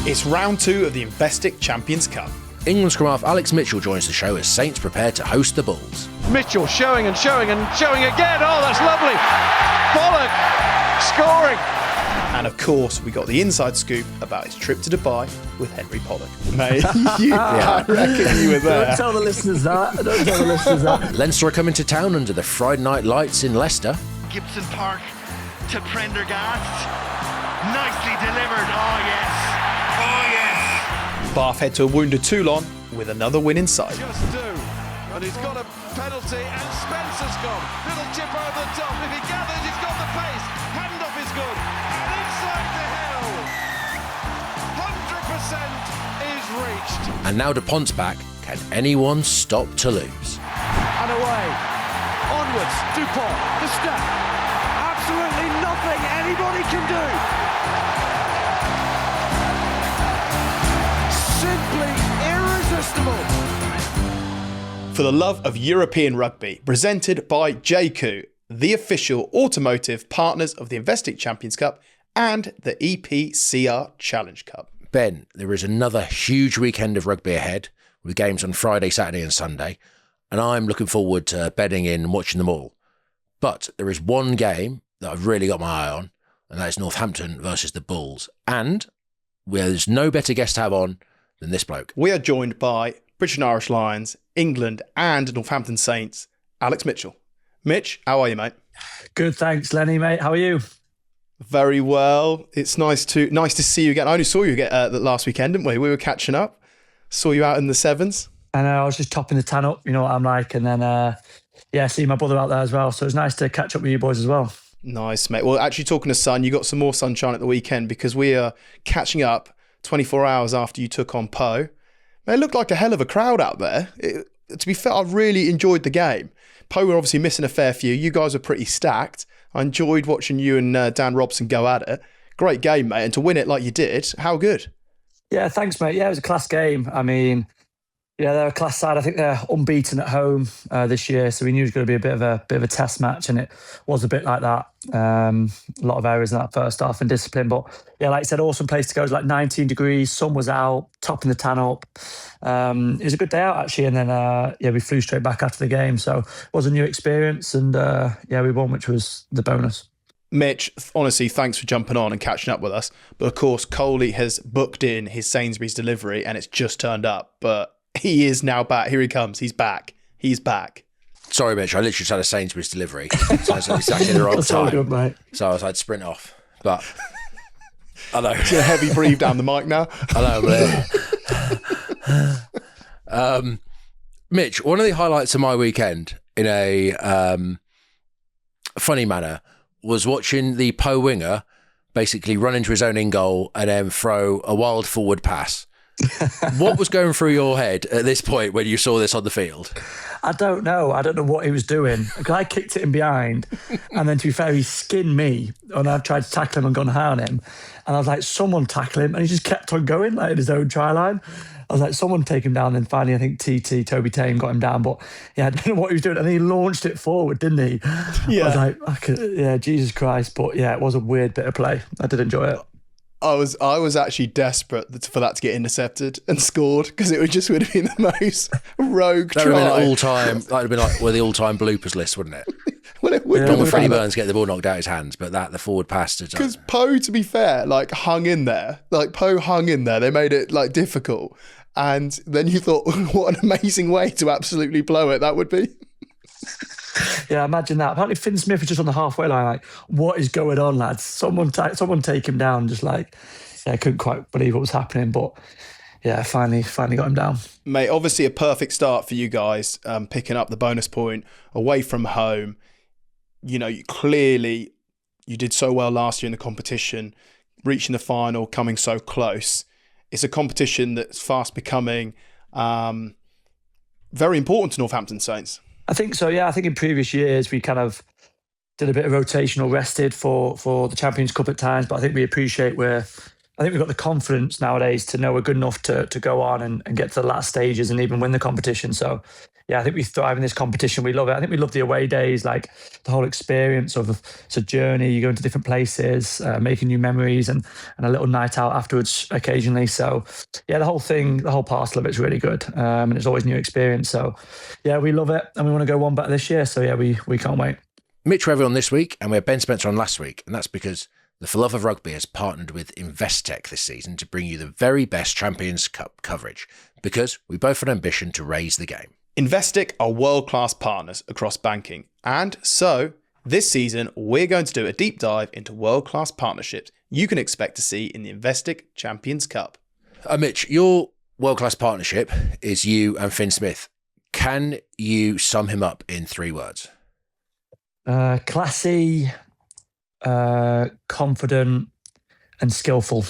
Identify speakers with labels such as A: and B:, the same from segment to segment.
A: It's round 2 of the Investec Champions Cup.
B: England scrum half Alex Mitchell joins the show as Saints prepare to host the Bulls.
C: Mitchell showing and showing and showing again. Oh, that's lovely. Pollock scoring.
A: And of course, we got the inside scoop about his trip to Dubai with Henry Pollock. Mate, I reckon you were there.
D: Don't tell the listeners that.
B: Leinster are coming to town under the Friday night lights in Leicester.
E: Gibson Park to Prendergast. Nicely delivered. Oh, yes. Oh, yes.
A: Bath head to a wounded Toulon with another win in sight.
C: Just do. And he's got a penalty and Spencer's gone. Little chip over the top. If he gathers, he's got the pace. Hand off is good. And inside the hill. 100% is reached.
B: And now DuPont's back. Can anyone stop Toulouse?
C: And away. Onwards. Dupont. The step. Absolutely nothing anybody can do. Simply irresistible.
A: For the love of European rugby, presented by JQ, the official automotive partners of the Investec Champions Cup and the EPCR Challenge Cup.
B: Ben, there is another huge weekend of rugby ahead with games on Friday, Saturday and Sunday, and I'm looking forward to bedding in and watching them all. But there is one game that I've really got my eye on, and that is Northampton versus the Bulls. And there's no better guest to have on than this bloke.
A: We are joined by British and Irish Lions, England and Northampton Saints, Alex Mitchell. Mitch, how are you, mate?
D: Good, thanks, Lenny, mate. How are you?
A: Very well. It's nice to see you again. I only saw you again last weekend, didn't we? We were catching up. Saw you out in the sevens.
D: And I was just topping the tan up, you know what I'm like. And then, see my brother out there as well. So it's nice to catch up with you boys as well.
A: Nice, mate. Well, actually, talking to sun, you got some more sunshine at the weekend because we are catching up 24 hours after you took on Poe. It looked like a hell of a crowd out there. To be fair, I really enjoyed the game. Poe were obviously missing a fair few. You guys are pretty stacked. I enjoyed watching you and Dan Robson go at it. Great game, mate. And to win it like you did, how good?
D: Yeah, thanks, mate. Yeah, it was a class game. I mean, yeah, they're a class side. I think they're unbeaten at home this year, so we knew it was going to be a bit of a test match, and it was a bit like that. A lot of errors in that first half and discipline, but yeah, like I said, awesome place to go. It was like 19 degrees, sun was out, topping the tan up. It was a good day out actually, and then we flew straight back after the game, so it was a new experience, and we won, which was the bonus.
A: Mitch, honestly, thanks for jumping on and catching up with us. But of course, Coley has booked in his Sainsbury's delivery, and it's just turned up, but he is now back. Here he comes. He's back. He's back.
B: Sorry, Mitch. I literally just had a Sainsbury's delivery. So it's exactly the wrong
D: That's
B: time.
D: all good, mate.
B: So I had to sprint off. But I know.
A: It's a heavy breathe down the mic now.
B: I know, but Mitch, one of the highlights of my weekend in a funny manner was watching the Poe winger basically run into his own in goal and then throw a wild forward pass. What was going through your head at this point when you saw this on the field?
D: I don't know. I don't know what he was doing. A guy kicked it in behind, and then to be fair, he skinned me, and I tried to tackle him and gone high on him. And I was like, someone tackle him, and he just kept on going, like in his own try line. I was like, someone take him down. And finally, I think Toby Tame got him down. But yeah, I don't know what he was doing. And he launched it forward, didn't he? Yeah. I was like, Jesus Christ. But yeah, it was a weird bit of play. I did enjoy it.
A: I was actually desperate for that to get intercepted and scored because it would have been the most rogue try.
B: That would have been all-time. That would have been like the all-time bloopers list, wouldn't it?
A: Well, it would.
B: Not with Freddie Burns getting the ball knocked out his hands, but the forward pass.
A: Because Poe, to be fair, hung in there. Poe hung in there. They made it difficult, and then you thought, what an amazing way to absolutely blow it that would be.
D: Yeah, imagine that. Apparently Finn Smith was just on the halfway line, like, what is going on, lads? Someone take him down. Just I couldn't quite believe what was happening, but yeah, finally got him down.
A: Mate, obviously a perfect start for you guys, picking up the bonus point away from home. You know, clearly you did so well last year in the competition, reaching the final, coming so close. It's a competition that's fast becoming very important to Northampton Saints.
D: I think so, yeah. I think in previous years we kind of did a bit of rotational rested for the Champions Cup at times, but I think we appreciate I think we've got the confidence nowadays to know we're good enough to go on and get to the last stages and even win the competition. So yeah, I think we thrive in this competition. We love it. I think we love the away days, like the whole experience of it's a journey. You go into different places, making new memories, and a little night out afterwards occasionally. So yeah, the whole thing, the whole parcel of it's really good, and it's always new experience. So yeah, we love it, and we want to go one better this year. So yeah, we can't wait.
B: Mitch Revy on this week, and we had Ben Spencer on last week, and that's because the For Love of Rugby has partnered with Investec this season to bring you the very best Champions Cup coverage, because we both have an ambition to raise the game.
A: Investec are world-class partners across banking, and so this season we're going to do a deep dive into world-class partnerships you can expect to see in the Investec Champions Cup.
B: Mitch, your world-class partnership is you and Finn Smith. Can you sum him up in 3 words?
D: Classy, confident, and skillful.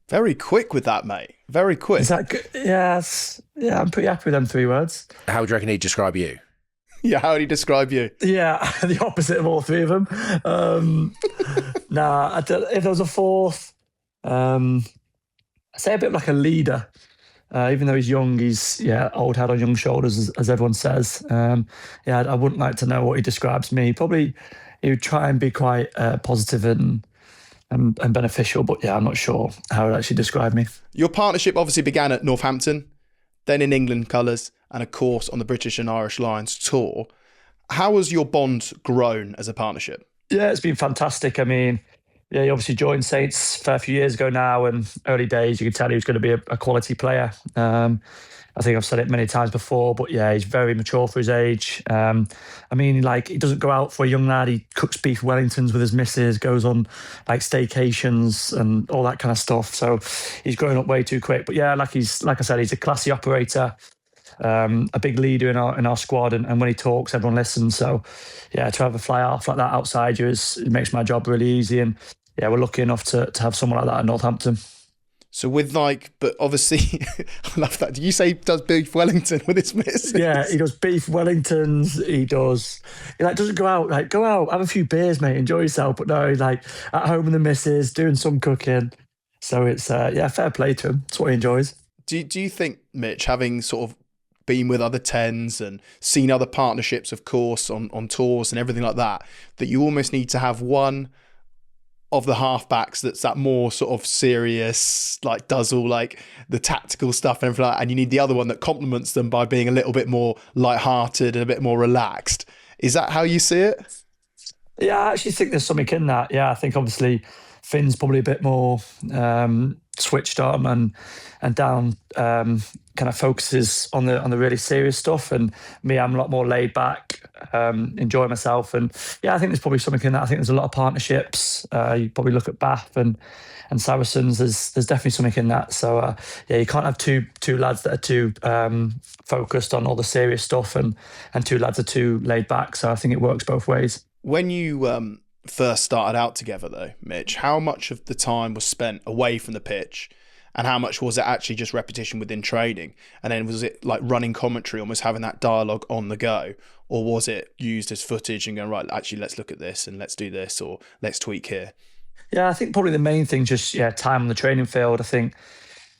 A: Very quick with that, mate. Very quick.
D: Is that good? Yes. Yeah, I'm pretty happy with them 3 words.
B: How would you reckon he'd describe you?
A: Yeah, how would he describe you?
D: Yeah, the opposite of all 3 of them. If there was a 4th, I'd say a bit like a leader. Even though he's young, he's old head on young shoulders, as everyone says. I wouldn't like to know what he describes me. Probably he would try and be quite positive and beneficial, but yeah, I'm not sure how it would actually describe me.
A: Your partnership obviously began at Northampton, then in England colours, and of course on the British and Irish Lions tour. How has your bond grown as a partnership? Yeah,
D: it's been fantastic. I mean, yeah, he obviously joined Saints a fair few years ago now, and early days you could tell he was going to be a quality player. I think I've said it many times before, but yeah, he's very mature for his age. I mean, like, he doesn't go out for a young lad. He cooks beef Wellingtons with his missus, goes on like staycations and all that kind of stuff. So he's growing up way too quick. But yeah, like I said, he's a classy operator, a big leader in our squad, and when he talks, everyone listens. So yeah, to have a fly half like that outside you it makes my job really easy. And yeah, we're lucky enough to have someone like that at Northampton.
A: So but obviously, I love that. Did you say he does beef Wellington with his missus?
D: Yeah, he does beef Wellingtons. He doesn't go out, have a few beers, mate, enjoy yourself. But no, he's like at home with the missus, doing some cooking. So it's, fair play to him. It's what he enjoys.
A: Do you think, Mitch, having sort of been with other 10s and seen other partnerships, of course, on tours and everything like that you almost need to have one of the halfbacks that's that more sort of serious, like does all like the tactical stuff and everything like that, and you need the other one that complements them by being a little bit more lighthearted and a bit more relaxed? Is that how you see it?
D: Yeah, I actually think there's something in that. Yeah, I think obviously Finn's probably a bit more switched on and down, kind of focuses on the really serious stuff, and me, I'm a lot more laid back, enjoy myself. And yeah, I think there's probably something in that. I think there's a lot of partnerships. You probably look at Bath and Saracens. There's definitely something in that. So you can't have two lads that are too focused on all the serious stuff, and 2 lads are too laid back. So I think it works both ways.
A: When you first started out together, though, Mitch, how much of the time was spent away from the pitch, and how much was it actually just repetition within training? And then was it like running commentary, almost having that dialogue on the go, or was it used as footage and going, right, actually, let's look at this and let's do this, or let's tweak here?
D: Yeah, I think probably the main thing, just time on the training field. I think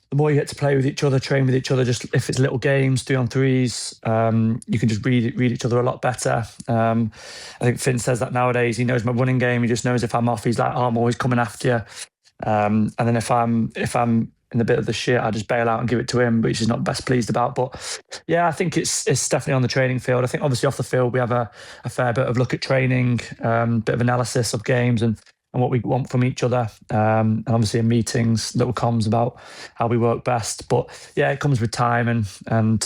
D: the more you get to play with each other, train with each other, just if it's little games, 3-on-3s, you can just read each other a lot better. I think Finn says that nowadays. He knows my running game. He just knows if I'm off, he's like, I'm always coming after you. And then if I'm in the bit of the shit, I just bail out and give it to him, which he's not best pleased about. But yeah, I think it's definitely on the training field. I think obviously off the field, we have a fair bit of look at training, bit of analysis of games and what we want from each other, and obviously in meetings, little comms about how we work best. But yeah, it comes with time and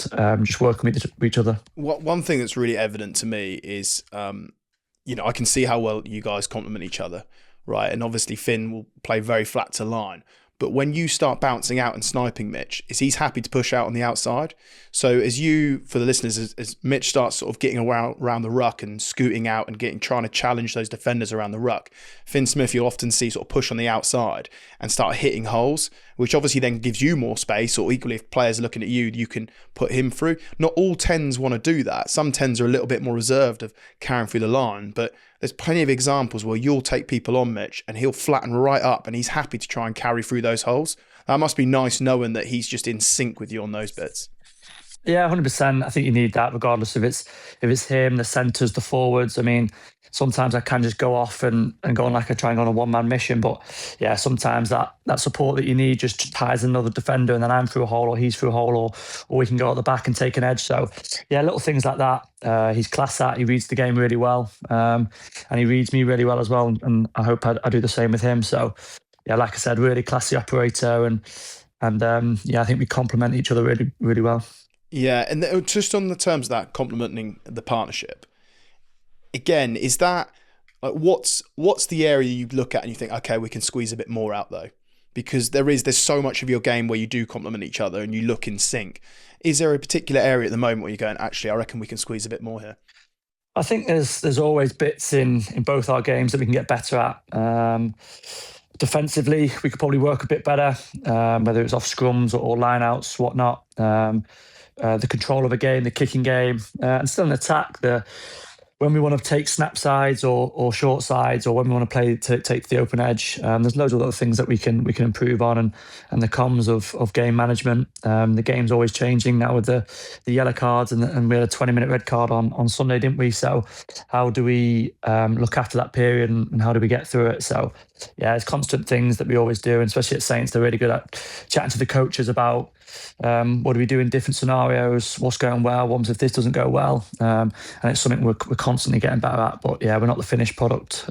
D: just working with each other.
A: One thing that's really evident to me is, I can see how well you guys complement each other, right? And obviously Finn will play very flat to line. But when you start bouncing out and sniping Mitch, he's happy to push out on the outside. So for the listeners, as Mitch starts sort of getting around the ruck and scooting out and trying to challenge those defenders around the ruck, Finn Smith, you'll often see sort of push on the outside and start hitting holes, which obviously then gives you more space, or equally if players are looking at you, you can put him through. Not all 10s want to do that. Some 10s are a little bit more reserved of carrying through the line, but there's plenty of examples where you'll take people on Mitch and he'll flatten right up and he's happy to try and carry through those holes. That must be nice knowing that he's just in sync with you on those bits.
D: Yeah, 100%. I think you need that, regardless if it's him, the centres, the forwards. I mean, sometimes I can just go off and go on try and go on a one-man mission. But yeah, sometimes that support that you need just ties another defender, and then I'm through a hole or he's through a hole, or we can go at the back and take an edge. So yeah, little things like that. He's class at. He reads the game really well, and he reads me really well as well. And I hope I do the same with him. So yeah, like I said, really classy operator, and yeah, I think we complement each other really, really well.
A: Yeah, and just on the terms of that, complementing the partnership, again, is that like what's the area you look at and you think, okay, we can squeeze a bit more out though? Because there's so much of your game where you do complement each other and you look in sync. Is there a particular area at the moment where you're going, actually, I reckon we can squeeze a bit more here?
D: I think there's always bits in both our games that we can get better at. Defensively, we could probably work a bit better, whether it's off scrums or line outs, whatnot. The control of a game, the kicking game, and still an attack. When we want to take snap sides or short sides, or when we want to take the open edge, there's loads of other things that we can improve on, and the comms of game management. The game's always changing now with the yellow cards, and we had a 20-minute red card on Sunday, didn't we? So how do we look after that period, and how do we get through it? So yeah, it's constant things that we always do, and especially at Saints, they're really good at chatting to the coaches about what do we do in different scenarios, what's going well, what if this doesn't go well, and it's something we're constantly getting better at. But yeah, we're not the finished product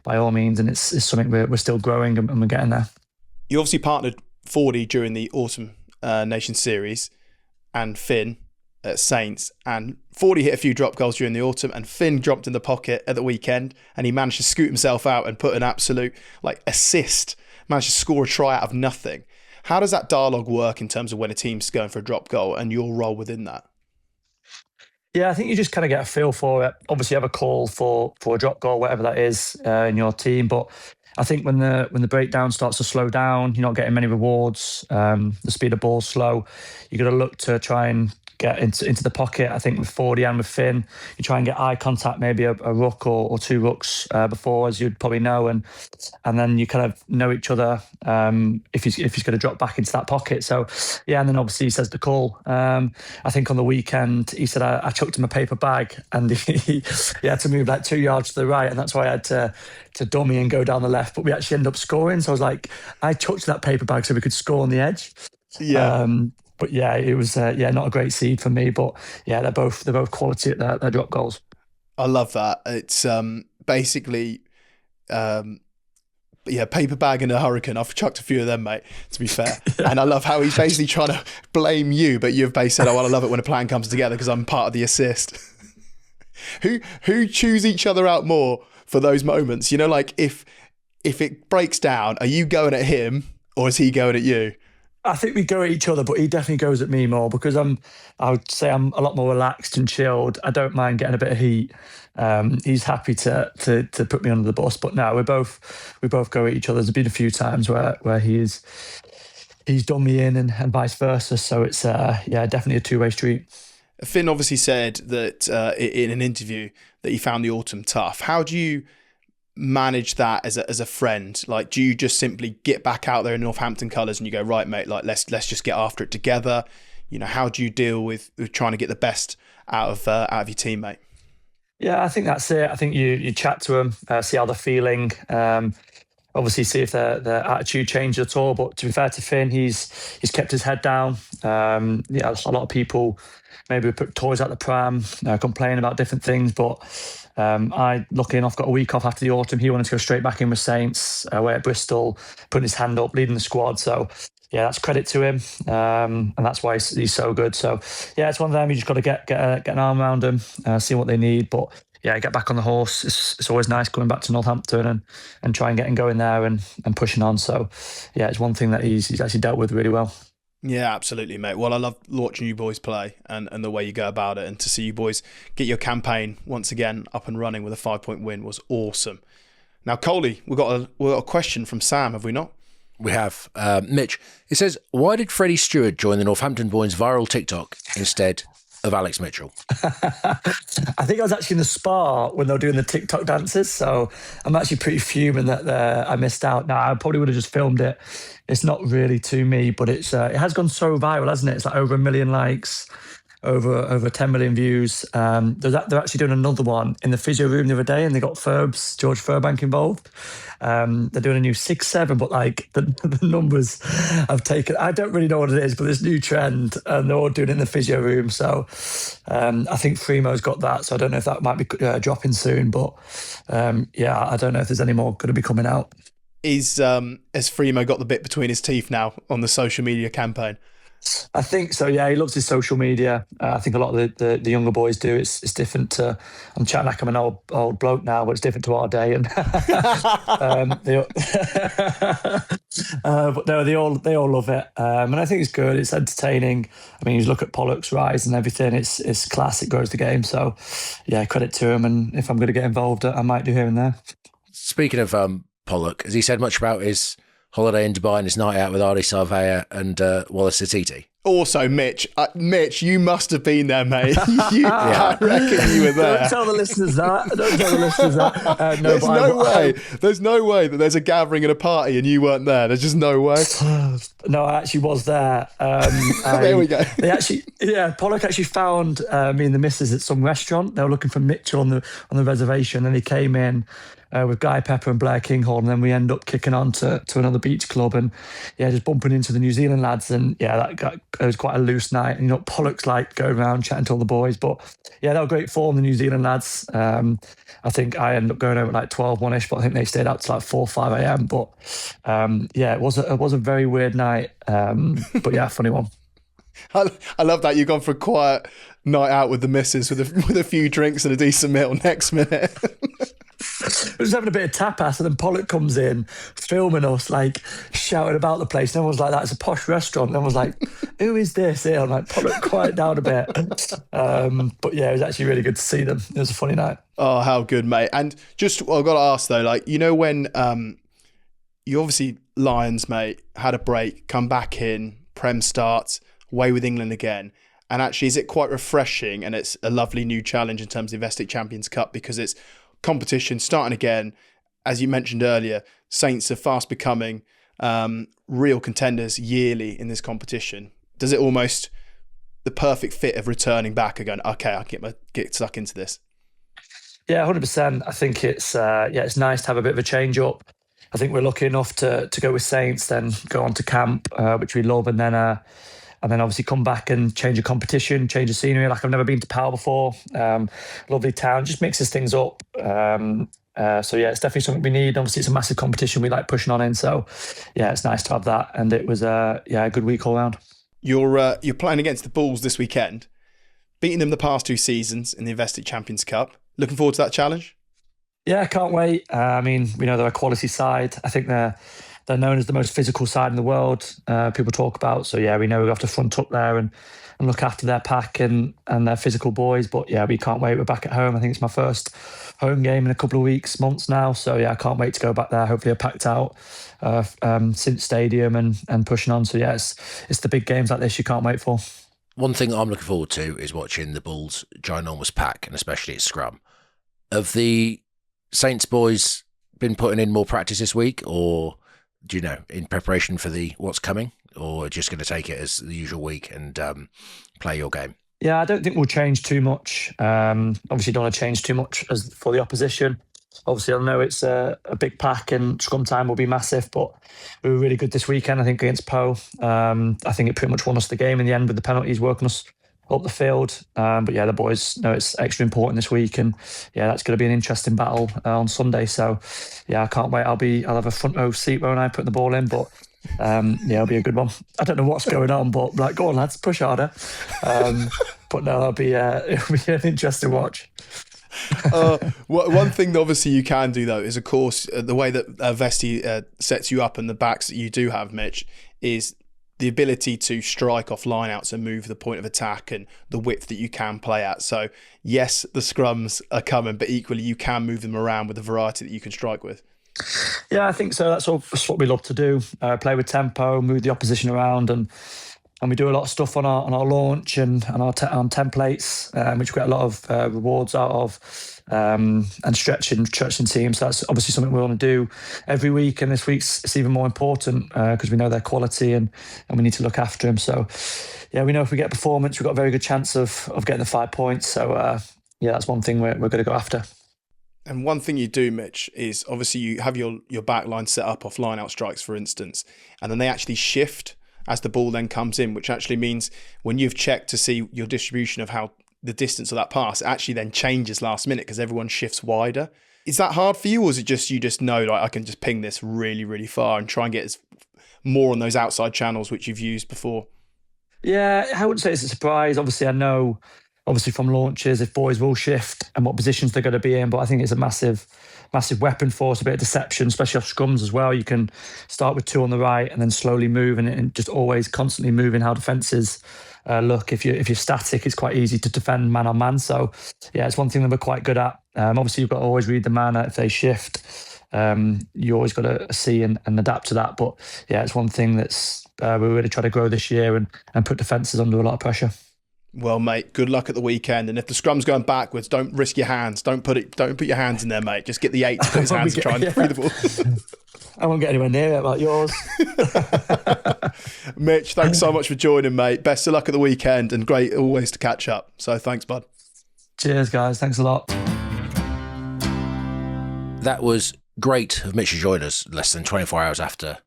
D: by all means, and it's something we're still growing, and we're getting there.
A: You obviously partnered Fordy during the Autumn Nation Series and Finn at Saints, and Fordy hit a few drop goals during the autumn, and Finn dropped in the pocket at the weekend, and he managed to scoot himself out and put an absolute assist, managed to score a try out of nothing. How does that dialogue work in terms of when a team's going for a drop goal and your role within that?
D: Yeah, I think you just kind of get a feel for it. Obviously, you have a call for a drop goal, whatever that is in your team. But I think when the breakdown starts to slow down, you're not getting many rewards. The speed of ball's slow. You've got to look to try and get into the pocket. I think with Fordy and with Finn, you try and get eye contact, maybe a ruck or two rucks before, as you'd probably know, and then you kind of know each other if he's going to drop back into that pocket. So yeah, and then obviously he says the call. I think on the weekend he said I chucked him a paper bag, and he had to move 2 yards to the right, and that's why I had to dummy and go down the left. But we actually ended up scoring. So I was like, I chucked that paper bag so we could score on the edge.
A: Yeah.
D: But yeah, it was not a great seed for me. But yeah, they're both quality at their drop goals.
A: I love that. It's basically paper bag and a hurricane. I've chucked a few of them, mate, to be fair. Yeah. And I love how he's basically trying to blame you, but you've basically said, I love it when a plan comes together because I'm part of the assist. Who choose each other out more for those moments? You know, like if it breaks down, are you going at him or is he going at you?
D: I think we go at each other, but he definitely goes at me more because I would say I'm a lot more relaxed and chilled. I don't mind getting a bit of heat. He's happy to put me under the bus, but no, we both go at each other. There's been a few times where he's done me in and vice versa. So it's definitely a two-way street.
A: Finn obviously said that in an interview that he found the autumn tough. How do you manage that as a friend? Like, do you just simply get back out there in Northampton colours and you go, right, mate, let's just get after it together? You know, how do you deal with trying to get the best out of your teammate?
D: Yeah, I think that's it. I think you chat to them, see how they're feeling. Obviously, see if their attitude changed at all. But to be fair to Finn, he's kept his head down. A lot of people maybe put toys out the pram, complain about different things, but lucky enough, got a week off after the autumn. He wanted to go straight back in with Saints, away at Bristol, putting his hand up, leading the squad. So yeah, that's credit to him, and that's why he's so good. So yeah, it's one of them. You just got to get an arm around them, see what they need. But yeah, get back on the horse. It's always nice going back to Northampton and try and getting going there and pushing on. So yeah, it's one thing that he's actually dealt with really well.
A: Yeah, absolutely, mate. Well, I love watching you boys play and the way you go about it, and to see you boys get your campaign once again up and running with a 5-point win was awesome. Now, Coley, we've got a question from Sam, have we not?
B: We have. Mitch, it says, why did Freddie Stewart join the Northampton boys' viral TikTok instead of Alex Mitchell?
D: I think I was actually in the spa when they were doing the TikTok dances, so I'm actually pretty fuming that I missed out. Now, I probably would have just filmed it. It's not really to me, but it has gone so viral, hasn't it? It's like over 1 million likes. over 10 million views. They're actually doing another one in the physio room the other day, and they got George Furbank involved. They're doing a new 6-7, but like the numbers have taken. I don't really know what it is, but this new trend, and they're all doing it in the physio room. So I think Fremo's got that. So I don't know if that might be dropping soon, but yeah, I don't know if there's any more going to be coming out.
A: Has Fremo got the bit between his teeth now on the social media campaign?
D: I think so, yeah. He loves his social media. I think a lot of the younger boys do. It's different to, I'm chatting like I'm an old bloke now, but it's different to our day. And but no, they all love it. And I think it's good. It's entertaining. I mean, you look at Pollock's rise and everything. It's class. It grows the game. So yeah, credit to him. And if I'm going to get involved, I might do here and there.
B: Speaking of Pollock, has he said much about his holiday in Dubai and his night out with Ardy Sarvea and Wallace Atiti?
A: Also, Mitch, you must have been there, mate. I reckon you were there.
D: Don't tell the listeners that.
A: There's no way that there's a gathering at a party and you weren't there. There's just no way.
D: No, I actually was there.
A: There we go.
D: Pollock actually found me and the missus at some restaurant. They were looking for Mitchell on the reservation, and he came in with Guy Pepper and Blair Kinghorn, and then we end up kicking on to another beach club, and just bumping into the New Zealand lads, and it was quite a loose night. And Pollock's like going around chatting to all the boys, but they were great form, the New Zealand lads. I think I ended up going over at like 12-1ish, but I think they stayed out till like 4-5 a.m. But it was a very weird night, but yeah, funny one.
A: I love that you've gone for a quiet night out with the missus with a few drinks and a decent meal next minute.
D: We're just having a bit of tapas, and then Pollock comes in, filming us, like shouting about the place. And everyone's like, "That's a posh restaurant." And everyone's like, "Who is this here?" I'm like, "Pollock, quiet down a bit." But yeah, it was actually really good to see them. It was a funny night.
A: Oh, how good, mate! And just, I've got to ask though, like, when you obviously Lions, mate, had a break, come back in, Prem starts, away with England again. And actually, is it quite refreshing? And it's a lovely new challenge in terms of the Investec Champions Cup, because it's competition starting again. As you mentioned earlier, Saints are fast becoming real contenders yearly in this competition. Does it almost the perfect fit of returning back and going, okay, I can get stuck into this?
D: Yeah, 100%. I think it's nice to have a bit of a change up. I think we're lucky enough to go with Saints, then go on to camp, which we love, and then obviously come back and change a competition, change the scenery. Like, I've never been to Pal before. Lovely town, just mixes things up. So yeah, it's definitely something we need. Obviously, it's a massive competition we like pushing on in. So yeah, it's nice to have that. And it was a good week all round.
A: You're playing against the Bulls this weekend, beating them the past 2 seasons in the Investec Champions Cup. Looking forward to that challenge?
D: Yeah, I can't wait. I mean, we know they're a quality side. I think they're known as the most physical side in the world, people talk about. So yeah, we know we have to front up there and look after their pack and their physical boys. But yeah, we can't wait. We're back at home. I think it's my first home game in a couple of months now. So yeah, I can't wait to go back there. Hopefully a packed out Cinch Stadium and pushing on. So yeah, it's the big games like this you can't wait for.
B: One thing I'm looking forward to is watching the Bulls' ginormous pack, and especially its scrum. Have the Saints boys been putting in more practice this week, or do you know, in preparation for what's coming, or just going to take it as the usual week and play your game?
D: Yeah, I don't think we'll change too much. Obviously, don't want to change too much as for the opposition. Obviously, I know it's a big pack and scrum time will be massive, but we were really good this weekend, I think, against Po. I think it pretty much won us the game in the end with the penalties working us up the field. But yeah, the boys know it's extra important this week, and yeah, that's going to be an interesting battle on Sunday. So yeah, I can't wait. I'll have a front row seat when I put the ball in, but it'll be a good one. I don't know what's going on, but like, go on lads, push harder. But no, it'll be an interesting watch.
A: One thing that obviously you can do though is, of course, the way that Vesti sets you up and the backs that you do have, Mitch, is the ability to strike off lineouts and move the point of attack and the width that you can play at. So yes, the scrums are coming, but equally you can move them around with the variety that you can strike with.
D: Yeah, I think so. That's what we love to do. Play with tempo, move the opposition around, and And we do a lot of stuff on our launch and our templates, which we get a lot of rewards out of, and stretching teams. So that's obviously something we want to do every week. And this week's it's even more important because we know their quality and we need to look after them. So yeah, we know if we get performance, we've got a very good chance of getting the 5 points. So yeah, that's one thing we're going to go after.
A: And one thing you do, Mitch, is obviously you have your back line set up off line out strikes, for instance, and then they actually shift as the ball then comes in, which actually means when you've checked to see your distribution of how the distance of that pass, it actually then changes last minute because everyone shifts wider. Is that hard for you, or is it just you just know like I can just ping this really, really far and try and get more on those outside channels which you've used before?
D: Yeah, I wouldn't say it's a surprise. Obviously, I know from launches if boys will shift and what positions they're going to be in, but I think it's a massive weapon for us, a bit of deception, especially off scrums as well. You can start with 2 on the right and then slowly move and just always constantly moving how defences look. If you're static, it's quite easy to defend man on man. So yeah, it's one thing that we're quite good at. Obviously, you've got to always read the man if they shift. You always got to see and adapt to that. But yeah, it's one thing that's we really try to grow this year and put defences under a lot of pressure.
A: Well, mate, good luck at the weekend. And if the scrum's going backwards, don't risk your hands. Don't put your hands in there, mate. Just get the 8 to put his hands and try and free the ball.
D: I won't get anywhere near it like yours.
A: Mitch, thanks so much for joining, mate. Best of luck at the weekend and great always to catch up. So thanks, bud.
D: Cheers, guys. Thanks a lot.
B: That was great of Mitch to join us less than 24 hours after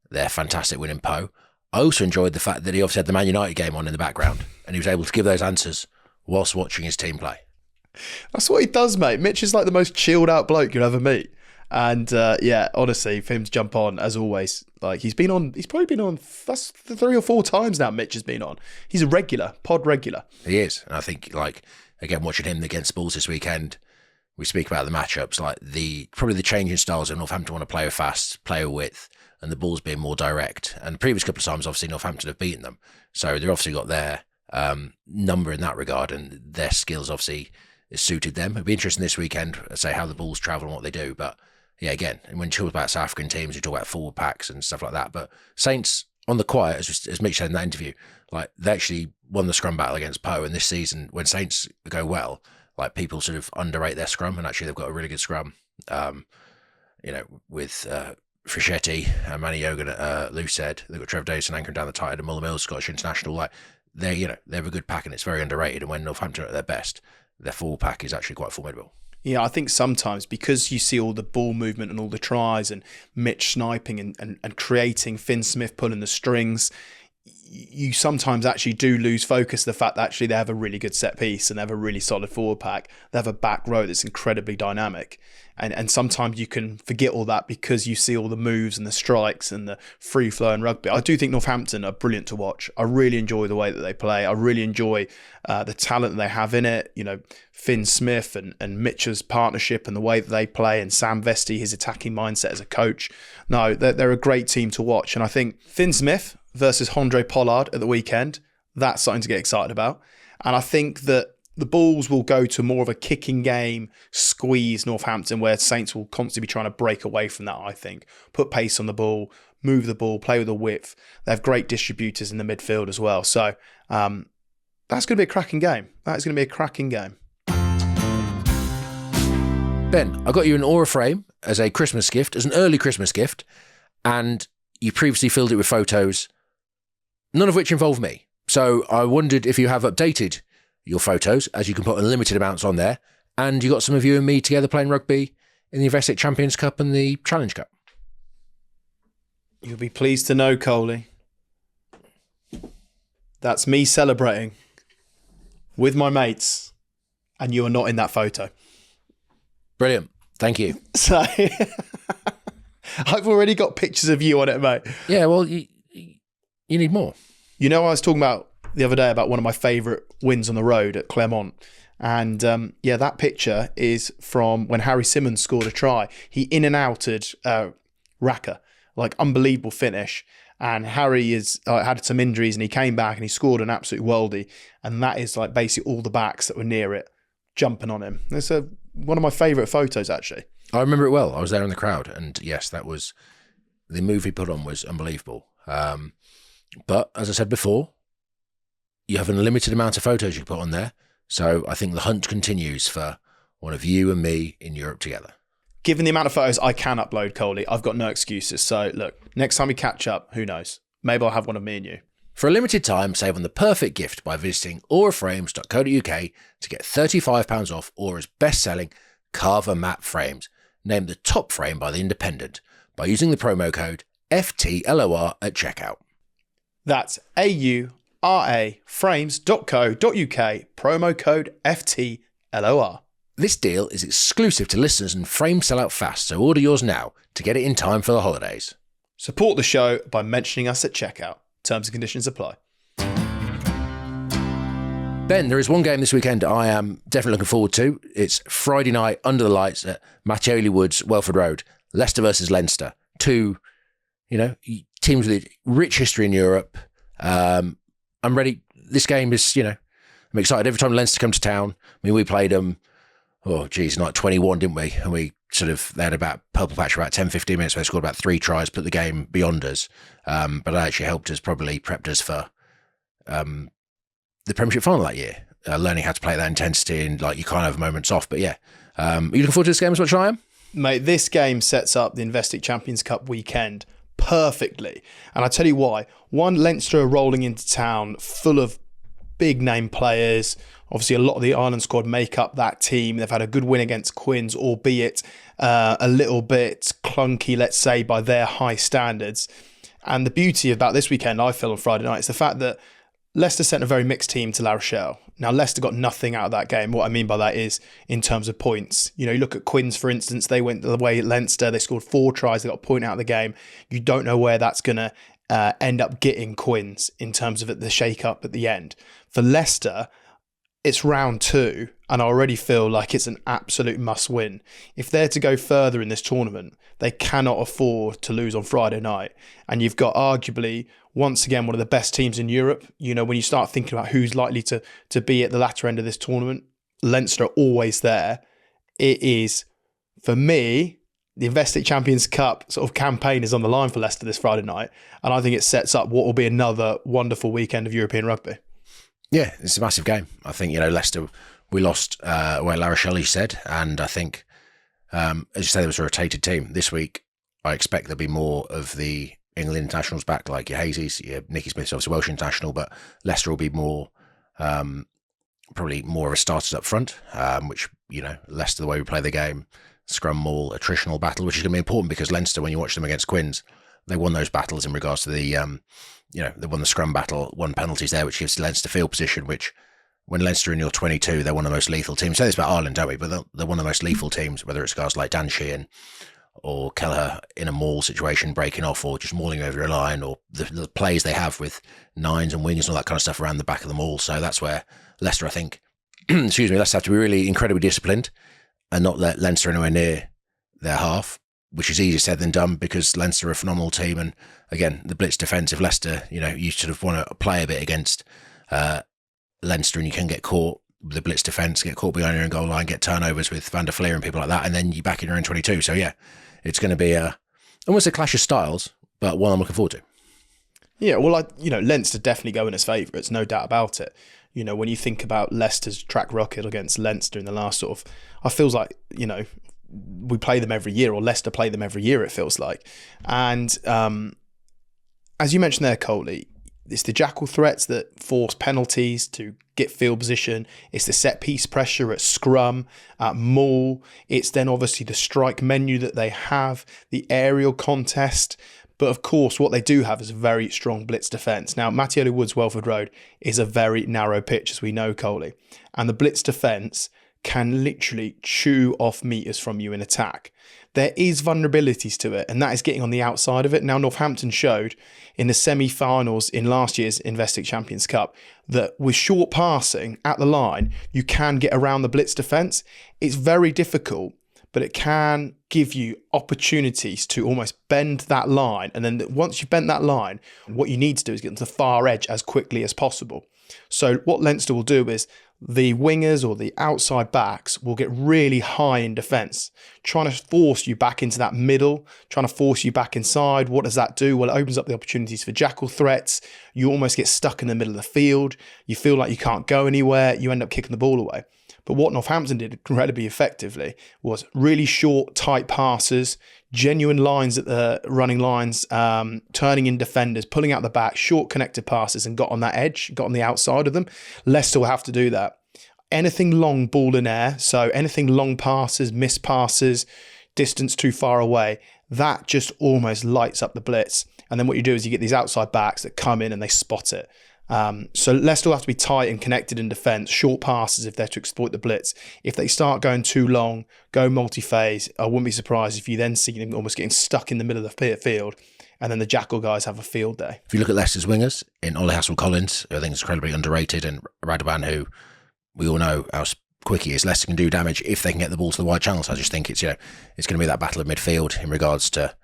B: their fantastic win in Po. I also enjoyed the fact that he obviously had the Man United game on in the background and he was able to give those answers whilst watching his team play.
A: That's what he does, mate. Mitch is like the most chilled out bloke you'll ever meet. And yeah, honestly, for him to jump on, as always, like he's probably been on, that's 3 or 4 times now Mitch has been on. He's a regular, pod regular.
B: He is. And I think, like, again, watching him against Bulls this weekend, we speak about the matchups, like probably the changing styles of Northampton want to play with fast, play with width, and the Bulls being more direct. And the previous couple of times, obviously, Northampton have beaten them. So they've obviously got their number in that regard, and their skills obviously is suited them. It'll be interesting this weekend, say, how the Bulls travel and what they do. But yeah, again, when you talk about South African teams, you talk about forward packs and stuff like that. But Saints, on the quiet, as Mitch said in that interview, like they actually won the scrum battle against Po. And this season, when Saints go well, like people sort of underrate their scrum, and actually they've got a really good scrum. With Fischetti, Manny Yogan, Lou said they've got Trevor Davison anchoring down the tight end, and Muller Mills, Scottish international. Like they have a good pack, and it's very underrated. And when Northampton are at their best, their forward pack is actually quite formidable.
A: Yeah, I think sometimes because you see all the ball movement and all the tries and Mitch sniping and creating, Finn Smith pulling the strings, you sometimes actually do lose focus of the fact that actually they have a really good set piece and they have a really solid forward pack. They have a back row that's incredibly dynamic. And sometimes you can forget all that because you see all the moves and the strikes and the free flow in rugby. I do think Northampton are brilliant to watch. I really enjoy the way that they play. I really enjoy the talent that they have in it. You know, Finn Smith and Mitch's partnership and the way that they play, and Sam Vesti, his attacking mindset as a coach. No, they're a great team to watch. And I think Finn Smith versus Andre Pollard at the weekend, that's something to get excited about. And I think that the Bulls will go to more of a kicking game, squeeze Northampton, where Saints will constantly be trying to break away from that, I think. Put pace on the ball, move the ball, play with the width. They have great distributors in the midfield as well. So that's going to be a cracking game. That is going to be a cracking game.
B: Ben, I got you an Aura frame as a Christmas gift, as an early Christmas gift, and you previously filled it with photos, none of which involve me. So I wondered if you have updated your photos, as you can put unlimited amounts on there, and you got some of you and me together playing rugby in the Investec Champions Cup and the Challenge Cup.
A: You'll be pleased to know, Coley, that's me celebrating with my mates, and you are not in that photo.
B: Brilliant. Thank you.
A: So I've already got pictures of you on it, mate.
B: Yeah, well, you need more.
A: You know, I was talking about the other day about one of my favourite wins on the road at Clermont. And that picture is from when Harry Simmons scored a try. He in and outed Raka, like unbelievable finish. And Harry had some injuries and he came back and he scored an absolute worldie. And that is like basically all the backs that were near it jumping on him. It's one of my favourite photos, actually.
B: I remember it well. I was there in the crowd. And yes, that was the move he put on was unbelievable. But as I said before, you have an unlimited amount of photos you can put on there. So I think the hunt continues for one of you and me in Europe together.
A: Given the amount of photos I can upload, Coley, I've got no excuses. So look, next time we catch up, who knows? Maybe I'll have one of me and you.
B: For a limited time, save on the perfect gift by visiting auraframes.co.uk to get £35 off Aura's best-selling Carver matte frames, named the top frame by The Independent, by using the promo code FTLOR at checkout.
A: That's AURA frames.co.uk, promo code FTLOR.
B: This deal is exclusive to listeners and frames sell out fast, so order yours now to get it in time for the holidays.
A: Support the show by mentioning us at checkout. Terms and conditions apply.
B: Ben, there is one game this weekend I am definitely looking forward to. It's Friday night under the lights at Mattioli Woods, Welford Road. Leicester versus Leinster. Two, teams with rich history in Europe. I'm ready. This game is, I'm excited. Every time Leinster come to town, we played them, night 21, didn't we? And they had about purple patch for about 10, 15 minutes where they scored about 3 tries, put the game beyond us. But that actually helped us, probably prepped us for the Premiership final that year, learning how to play at that intensity and you can't have moments off. But yeah, are you looking forward to this game as much as I am?
A: Mate, this game sets up the Investec Champions Cup weekend perfectly. And I'll tell you why. One, Leinster are rolling into town full of big name players. Obviously, a lot of the Ireland squad make up that team. They've had a good win against Quins, albeit a little bit clunky, let's say, by their high standards. And the beauty about this weekend, I feel, on Friday night, is the fact that Leicester sent a very mixed team to La Rochelle. Now, Leicester got nothing out of that game. What I mean by that is in terms of points. You look at Quins, for instance, they went the way at Leinster. They scored 4 tries. They got a point out of the game. You don't know where that's going to end up getting Quins in terms of the shake-up at the end. For Leicester, it's round 2, and I already feel like it's an absolute must-win. If they're to go further in this tournament, they cannot afford to lose on Friday night. And you've got arguably, once again, one of the best teams in Europe. When you start thinking about who's likely to be at the latter end of this tournament, Leinster are always there. It is, for me, the Investec Champions Cup sort of campaign is on the line for Leicester this Friday night. And I think it sets up what will be another wonderful weekend of European rugby.
B: Yeah, it's a massive game. I think, Leicester, we lost where La Rochelle, you said, and I think, as you say, there was a rotated team. This week, I expect there'll be more of the England internationals back, like your Hazeys, your Nicky Smith's obviously Welsh international, but Leicester will be more, probably more of a starters up front, which, Leicester, the way we play the game, scrum maul, attritional battle, which is going to be important because Leinster, when you watch them against Quins, they won those battles in regards to the, they won the scrum battle, won penalties there, which gives Leinster field position, which when Leinster in your 22, they're one of the most lethal teams. We say this about Ireland, don't we? But they're one of the most lethal teams, whether it's guys like Dan Sheehan or Kelleher in a maul situation, breaking off or just mauling over a line, or the plays they have with nines and wings and all that kind of stuff around the back of the maul. So that's where Leicester, I think, Leicester have to be really incredibly disciplined and not let Leinster anywhere near their half, which is easier said than done because Leinster are a phenomenal team. And again, the blitz defence, if Leicester, you sort of want to play a bit against Leinster and you can get caught with the blitz defence, get caught behind your own goal line, get turnovers with Van der Fleer and people like that, and then you back in your own 22. So yeah, it's going to be almost a clash of styles, but one I'm looking forward to.
A: Yeah, well, Leinster definitely going as favourites, no doubt about it. When you think about Leicester's track record against Leinster in the last sort of, I feels like, we play them every year, or Leicester play them every year, it feels like. And as you mentioned there, Coley, it's the jackal threats that force penalties to get field position. It's the set piece pressure at scrum, at maul. It's then obviously the strike menu that they have, the aerial contest. But of course, what they do have is a very strong blitz defence. Now, Mattioli Woods, Welford Road is a very narrow pitch, as we know, Coley. And the blitz defence can literally chew off metres from you in attack. There is vulnerabilities to it, and that is getting on the outside of it. Now, Northampton showed in the semi-finals in last year's Investec Champions Cup that with short passing at the line, you can get around the blitz defence. It's very difficult, but it can give you opportunities to almost bend that line. And then once you've bent that line, what you need to do is get to the far edge as quickly as possible. So what Leinster will do is the wingers or the outside backs will get really high in defence, trying to force you back into that middle, trying to force you back inside. What does that do? Well, it opens up the opportunities for jackal threats. You almost get stuck in the middle of the field. You feel like you can't go anywhere. You end up kicking the ball away. But what Northampton did incredibly effectively was really short, tight passes, genuine lines at the running lines, turning in defenders, pulling out the back, short connected passes, and got on that edge, got on the outside of them. Leicester will have to do that. Anything long ball in air, so anything long passes, missed passes, distance too far away, that just almost lights up the blitz. And then what you do is you get these outside backs that come in and they spot it. So Leicester will have to be tight and connected in defence, short passes if they're to exploit the blitz. If they start going too long, go multi-phase, I wouldn't be surprised if you then see them almost getting stuck in the middle of the field, and then the jackal guys have a field day.
B: If you look at Leicester's wingers, in Ollie Hassel-Collins, who I think is incredibly underrated, and Radovan, who we all know how quick he is, Leicester can do damage if they can get the ball to the wide channels. I just think it's going to be that battle of midfield in regards to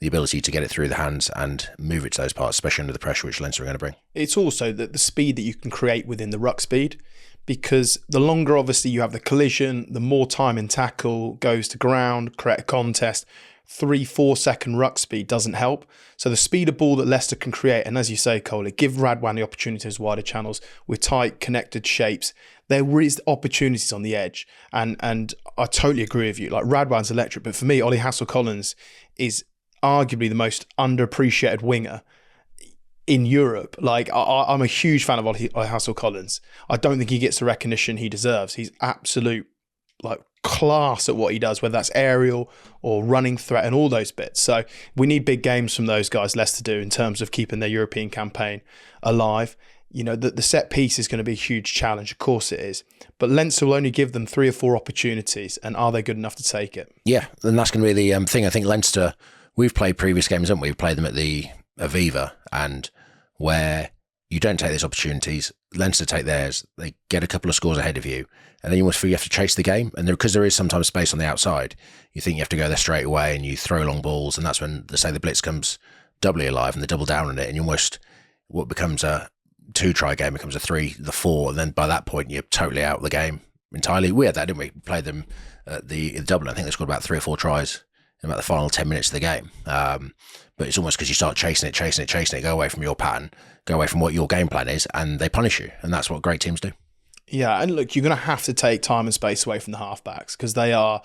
B: the ability to get it through the hands and move it to those parts, especially under the pressure which Leinster are going to bring.
A: It's also the speed that you can create within the ruck speed, because the longer obviously you have the collision, the more time in tackle goes to ground, create a contest. 3-4 second ruck speed doesn't help. So the speed of ball that Leicester can create, and as you say, Cole, give Radwan the opportunity as wider channels with tight connected shapes. There is opportunities on the edge, and I totally agree with you. Like, Radwan's electric, but for me, Ollie Hassel-Collins is arguably the most underappreciated winger in Europe. Like, I'm a huge fan of Ollie Hassel-Collins. I don't think he gets the recognition he deserves. He's absolute class at what he does, whether that's aerial or running threat and all those bits. So we need big games from those guys, Leicester do, in terms of keeping their European campaign alive. The set piece is going to be a huge challenge. Of course it is. But Leinster will only give them 3 or 4 opportunities, and are they good enough to take it?
B: Yeah, and that's going to be the thing. I think Leinster, we've played previous games, haven't we? We've played them at the Aviva, and where you don't take those opportunities, Leinster take theirs, they get a couple of scores ahead of you, and then you almost feel you have to chase the game. And because there is sometimes space on the outside, you think you have to go there straight away, and you throw long balls, and that's when, the blitz comes doubly alive, and they double down on it, and you almost, what becomes a 2-try game becomes a 3, the 4, and then by that point you're totally out of the game entirely. We had that, didn't we? We played them at the Dublin. I think they scored about 3 or 4 tries in about the final 10 minutes of the game. But it's almost because you start chasing it, go away from your pattern, go away from what your game plan is, and they punish you. And that's what great teams do. Yeah,
A: and look, you're going to have to take time and space away from the halfbacks, because they are,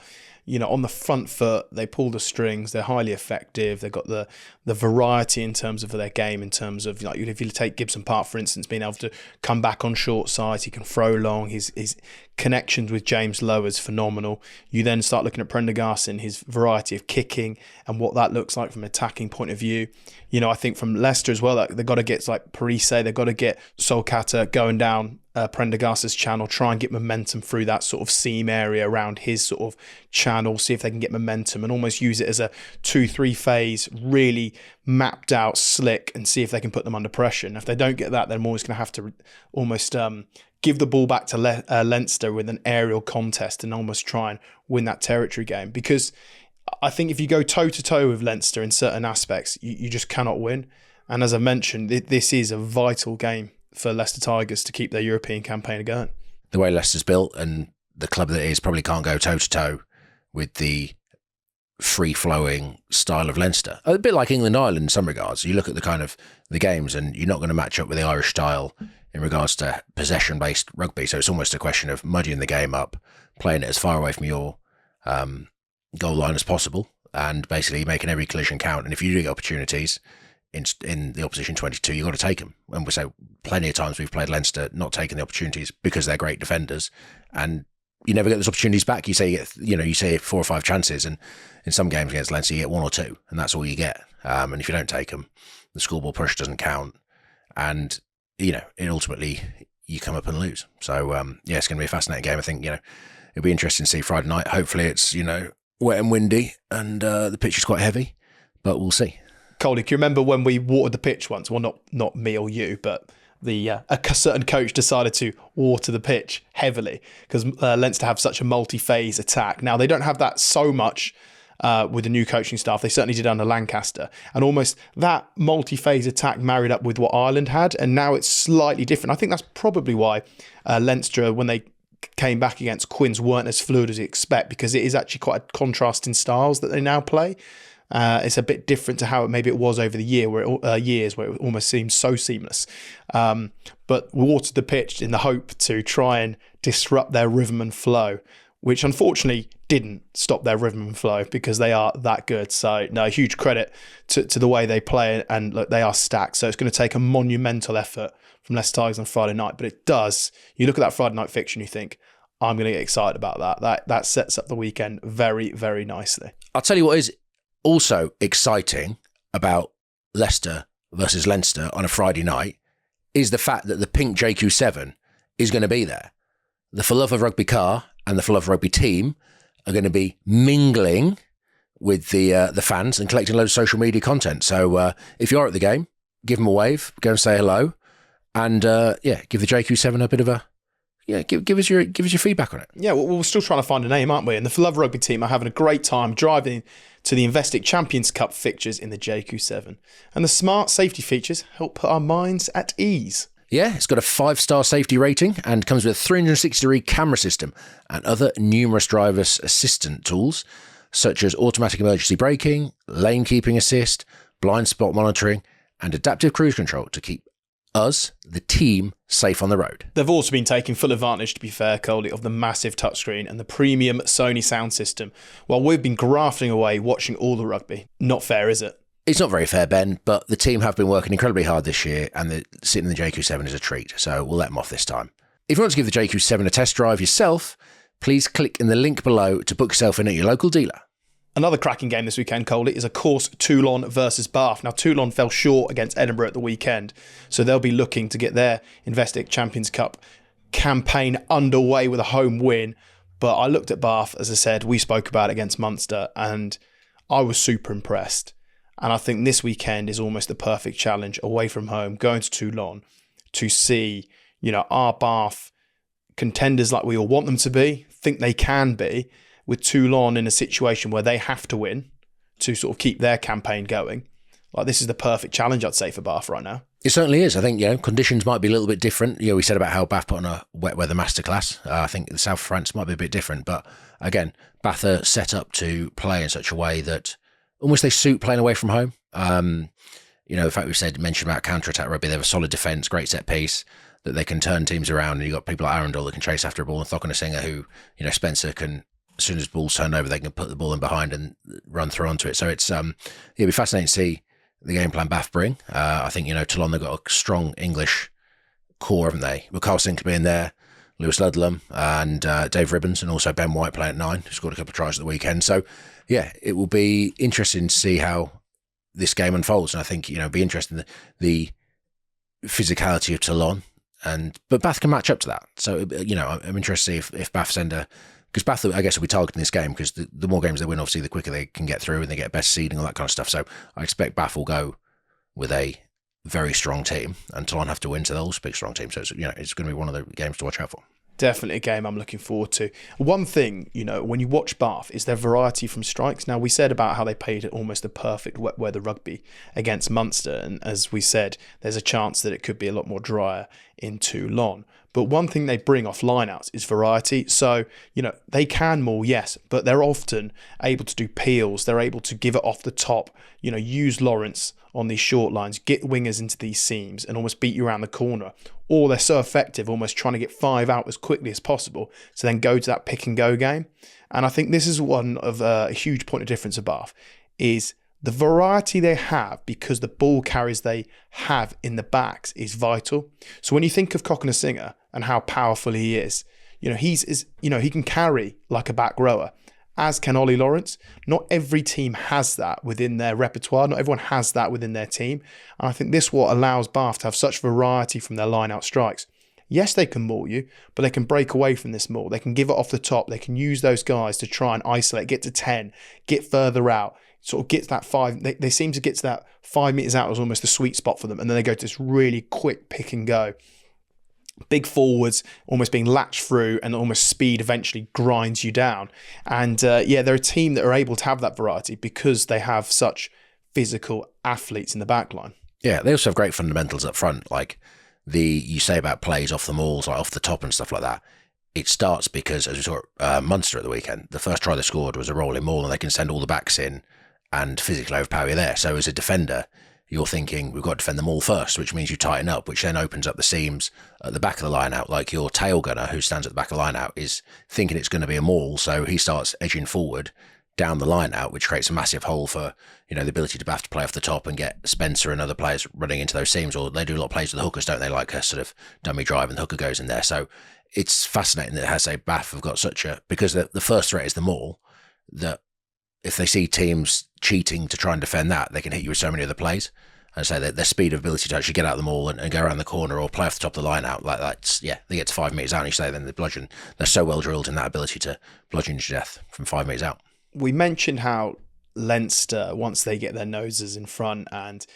A: on the front foot, they pull the strings, they're highly effective, they've got the variety in terms of their game, in terms of, if you take Gibson Park, for instance, being able to come back on short side, he can throw long, his connections with James Lowe is phenomenal. You then start looking at Prendergast and his variety of kicking and what that looks like from an attacking point of view. I think from Leicester as well, they've got to get Parise, they've got to get Solkata going down Prendergast's channel, try and get momentum through that sort of seam area around his sort of channel, see if they can get momentum and almost use it as a 2-3 phase, really mapped out, slick, and see if they can put them under pressure. And if they don't get that, then I'm always going to have to almost give the ball back to Leinster with an aerial contest and almost try and win that territory game. Because I think if you go toe-to-toe with Leinster in certain aspects, you just cannot win. And as I mentioned, this is a vital game for Leicester Tigers to keep their European campaign going.
B: The way Leicester's built and the club that it is probably can't go toe-to-toe with the free-flowing style of Leinster. A bit like England-Ireland in some regards. You look at the kind of the games and you're not going to match up with the Irish style in regards to possession-based rugby. So it's almost a question of muddying the game up, playing it as far away from your goal line as possible, and basically making every collision count. And if you do get opportunities in the opposition 22, you've got to take them. And we say plenty of times we've played Leinster not taking the opportunities because they're great defenders, and you never get those opportunities back. You say you say 4 or 5 chances, and in some games against Leinster you get 1 or 2, and that's all you get. And if you don't take them, the scoreboard push doesn't count, and it ultimately you come up and lose. So it's going to be a fascinating game. I think it'll be interesting to see Friday night. Hopefully it's wet and windy, and the pitch is quite heavy, but we'll see.
A: Coldy, can you remember when we watered the pitch once? Well, not me or you, but a certain coach decided to water the pitch heavily because Leinster have such a multi-phase attack. Now, they don't have that so much with the new coaching staff. They certainly did under Lancaster. And almost that multi-phase attack married up with what Ireland had. And now it's slightly different. I think that's probably why Leinster, when they came back against Quins, weren't as fluid as you expect, because it is actually quite a contrast in styles that they now play. It's a bit different to how maybe it was over the years where it almost seemed so seamless. But we watered the pitch in the hope to try and disrupt their rhythm and flow, which unfortunately didn't stop their rhythm and flow because they are that good. So no, huge credit to the way they play, and look, they are stacked. So it's going to take a monumental effort from Leicester Tigers on Friday night, but it does. You look at that Friday night fixture and you think, I'm going to get excited about that. That sets up the weekend very, very nicely.
B: I'll tell you what is also exciting about Leicester versus Leinster on a Friday night is the fact that the pink JQ7 is going to be there. The For Love of Rugby car and the For Love of Rugby team are going to be mingling with the fans and collecting loads of social media content. So if you're at the game, give them a wave, go and say hello, and give the JQ7 a bit of a give us your feedback on it.
A: Yeah, well, we're still trying to find a name, aren't we? And the For Love of Rugby team are having a great time driving to the Investec Champions Cup fixtures in the JQ7. And the smart safety features help put our minds at ease.
B: Yeah, it's got a 5-star safety rating and comes with a 360-degree camera system and other numerous driver's assistant tools, such as automatic emergency braking, lane keeping assist, blind spot monitoring, and adaptive cruise control to keep us, the team, safe on the road.
A: They've also been taking full advantage, to be fair, Coley, of the massive touchscreen and the premium Sony sound system, while we've been grafting away watching all the rugby. Not fair, is it?
B: It's not very fair, Ben, but the team have been working incredibly hard this year, and sitting in the JQ7 is a treat, so we'll let them off this time. If you want to give the JQ7 a test drive yourself, please click in the link below to book yourself in at your local dealer.
A: Another cracking game this weekend, Coley, is of course Toulon versus Bath. Now, Toulon fell short against Edinburgh at the weekend, so they'll be looking to get their Investec Champions Cup campaign underway with a home win. But I looked at Bath, as I said, we spoke about it against Munster, and I was super impressed. And I think this weekend is almost the perfect challenge away from home, going to Toulon to see, our Bath contenders like we all want them to be, think they can be, with Toulon in a situation where they have to win to sort of keep their campaign going. Like, this is the perfect challenge, I'd say, for Bath right now.
B: It certainly is. I think, conditions might be a little bit different. We said about how Bath put on a wet weather masterclass. I think the south of France might be a bit different. But again, Bath are set up to play in such a way that almost they suit playing away from home. The fact we've mentioned about counter-attack rugby, they have a solid defence, great set piece, that they can turn teams around. And you've got people like Arundel that can chase after a ball, and Thockenham Singer who, Spencer can, as soon as ball's turned over, they can put the ball in behind and run through onto it. So it's it'll be fascinating to see the game plan Bath bring. I think, Toulon, they've got a strong English core, haven't they? Well, Carl Sinclair being there, Lewis Ludlam and Dave Ribbons, and also Ben White playing at 9, who scored a couple of tries at the weekend. So, yeah, it will be interesting to see how this game unfolds. And I think, be interesting the physicality of Toulon. But Bath can match up to that. So, I'm interested to see if Bath send a... Because Bath, I guess, will be targeting this game, because the more games they win, obviously, the quicker they can get through and they get best seeding, all that kind of stuff. So I expect Bath will go with a very strong team, and Toulon have to win, so they'll also pick a strong team. So it's going to be one of the games to watch out for.
A: Definitely a game I'm looking forward to. One thing, when you watch Bath, is their variety from strikes. Now, we said about how they played almost a perfect wet weather rugby against Munster, and as we said, there's a chance that it could be a lot more drier in Toulon. But one thing they bring off lineouts is variety. So, they can maul, yes, but they're often able to do peels. They're able to give it off the top, use Lawrence on these short lines, get wingers into these seams and almost beat you around the corner. Or they're so effective, almost trying to get 5 out as quickly as possible to then go to that pick and go game. And I think this is one of a huge point of difference of Bath, is the variety they have, because the ball carriers they have in the backs is vital. So when you think of Thockenham Singer and how powerful he is, he can carry like a back rower, as can Ollie Lawrence. Not every team has that within their repertoire. Not everyone has that within their team. And I think this what allows Bath to have such variety from their line-out strikes. Yes, they can maul you, but they can break away from this maul. They can give it off the top. They can use those guys to try and isolate, get to 10, get further out, sort of get to that 5. They seem to get to that 5 metres out as almost the sweet spot for them. And then they go to this really quick pick and go. big forwards almost being latched through, and almost speed eventually grinds you down. And they're a team that are able to have that variety because they have such physical athletes in the back line.
B: Yeah, they also have great fundamentals up front, like you say about plays off the mauls, like off the top and stuff like that. It starts because, as we saw at Munster at the weekend, the first try they scored was a rolling maul, and they can send all the backs in and physically overpower you there. So as a defender, you're thinking, we've got to defend them all first, which means you tighten up, which then opens up the seams at the back of the line out. Like your tail gunner who stands at the back of the line out is thinking it's going to be a maul, so he starts edging forward down the line out, which creates a massive hole for, the ability to have to play off the top and get Spencer and other players running into those seams. Or they do a lot of plays with the hookers, don't they? Like a sort of dummy drive and the hooker goes in there. So it's fascinating that Bath have got because the first threat is the maul, that if they see teams cheating to try and defend that, they can hit you with so many other plays. And so their speed of ability to actually get out of the maul and go around the corner or play off the top of the line out, like that's, they get to 5 metres out, and you say then they're so well drilled in that ability to bludgeon you to death from 5 metres out.
A: We mentioned how Leinster, once they get their noses in front and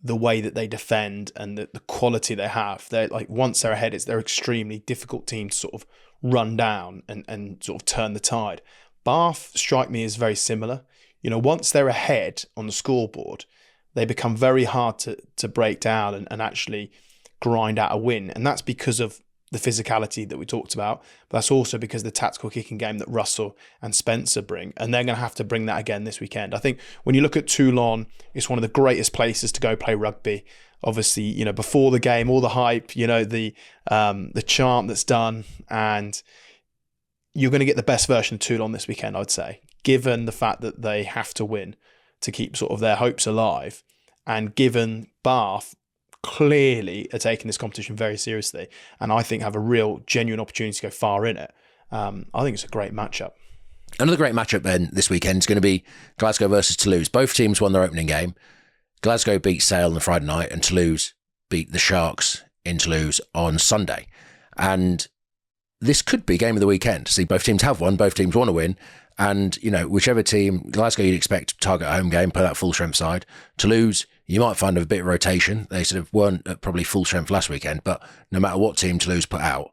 A: the way that they defend and the quality they have, they're like, once they're ahead, they're extremely difficult team to sort of run down and sort of turn the tide. Bath strike me as very similar. Once they're ahead on the scoreboard, they become very hard to break down and actually grind out a win. And that's because of the physicality that we talked about, but that's also because of the tactical kicking game that Russell and Spencer bring. And they're going to have to bring that again this weekend. I think when you look at Toulon, it's one of the greatest places to go play rugby. Obviously, before the game, all the hype, the chant that's done, and you're going to get the best version of Toulon this weekend, I'd say, given the fact that they have to win to keep sort of their hopes alive, and given Bath clearly are taking this competition very seriously, and I think have a real genuine opportunity to go far in it. I think it's a great matchup.
B: Another great matchup then this weekend is going to be Glasgow versus Toulouse. Both teams won their opening game. Glasgow beat Sale on Friday night, and Toulouse beat the Sharks in Toulouse on Sunday. And this could be game of the weekend. See, both teams have won, both teams want to win. And, whichever team, Glasgow you'd expect to target a home game, play that full strength side. Toulouse, you might find a bit of rotation. They sort of weren't at probably full strength last weekend, but no matter what team Toulouse put out,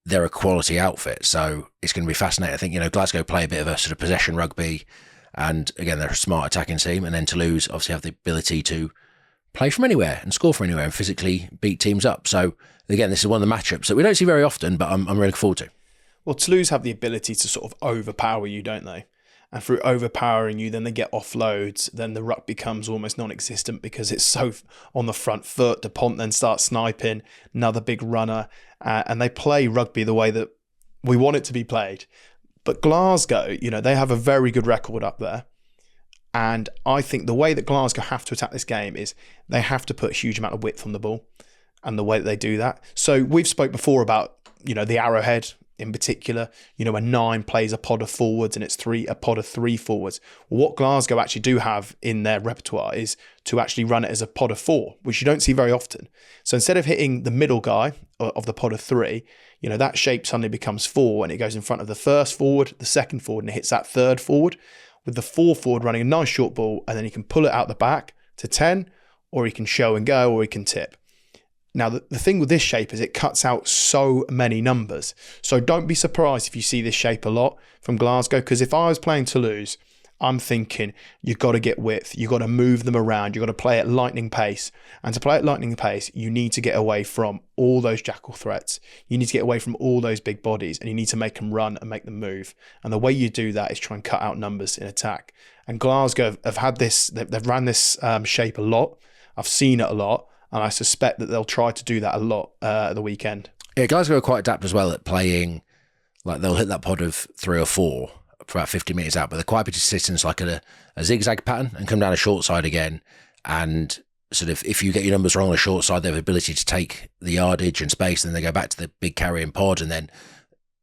B: they're a quality outfit. So it's going to be fascinating. I think, Glasgow play a bit of a sort of possession rugby, and again, they're a smart attacking team. And then Toulouse obviously have the ability to play from anywhere and score from anywhere and physically beat teams up. So again, this is one of the matchups that we don't see very often, but I'm really looking forward to.
A: Well, Toulouse have the ability to sort of overpower you, don't they? And through overpowering you, then they get offloads. Then the ruck becomes almost non-existent because it's so on the front foot. DuPont then starts sniping, another big runner. And they play rugby the way that we want it to be played. But Glasgow, they have a very good record up there. And I think the way that Glasgow have to attack this game is they have to put a huge amount of width on the ball, and the way that they do that. So we've spoke before about, the arrowhead in particular, when 9 plays a pod of forwards and it's a pod of 3 forwards. Well, what Glasgow actually do have in their repertoire is to actually run it as a pod of 4, which you don't see very often. So instead of hitting the middle guy of the pod of 3, that shape suddenly becomes 4, and it goes in front of the first forward, the second forward, and it hits that third forward, with the 4 forward running a nice short ball, and then he can pull it out the back to 10, or he can show and go, or he can tip. Now, the thing with this shape is it cuts out so many numbers. So don't be surprised if you see this shape a lot from Glasgow, because if I was playing Toulouse, I'm thinking you've got to get width, you've got to move them around, you've got to play at lightning pace. And to play at lightning pace, you need to get away from all those jackal threats. You need to get away from all those big bodies, and you need to make them run and make them move. And the way you do that is try and cut out numbers in attack. And Glasgow have had this, they've ran this shape a lot. I've seen it a lot. And I suspect that they'll try to do that a lot at the weekend.
B: Yeah, Glasgow are quite adept as well at playing, like they'll hit that pod of 3 or 4 for about 50 metres out, but they're quite happy to sit in like a zigzag pattern and come down a short side again. And sort of, if you get your numbers wrong on a short side, they have the ability to take the yardage and space, and then they go back to the big carrying pod. And then,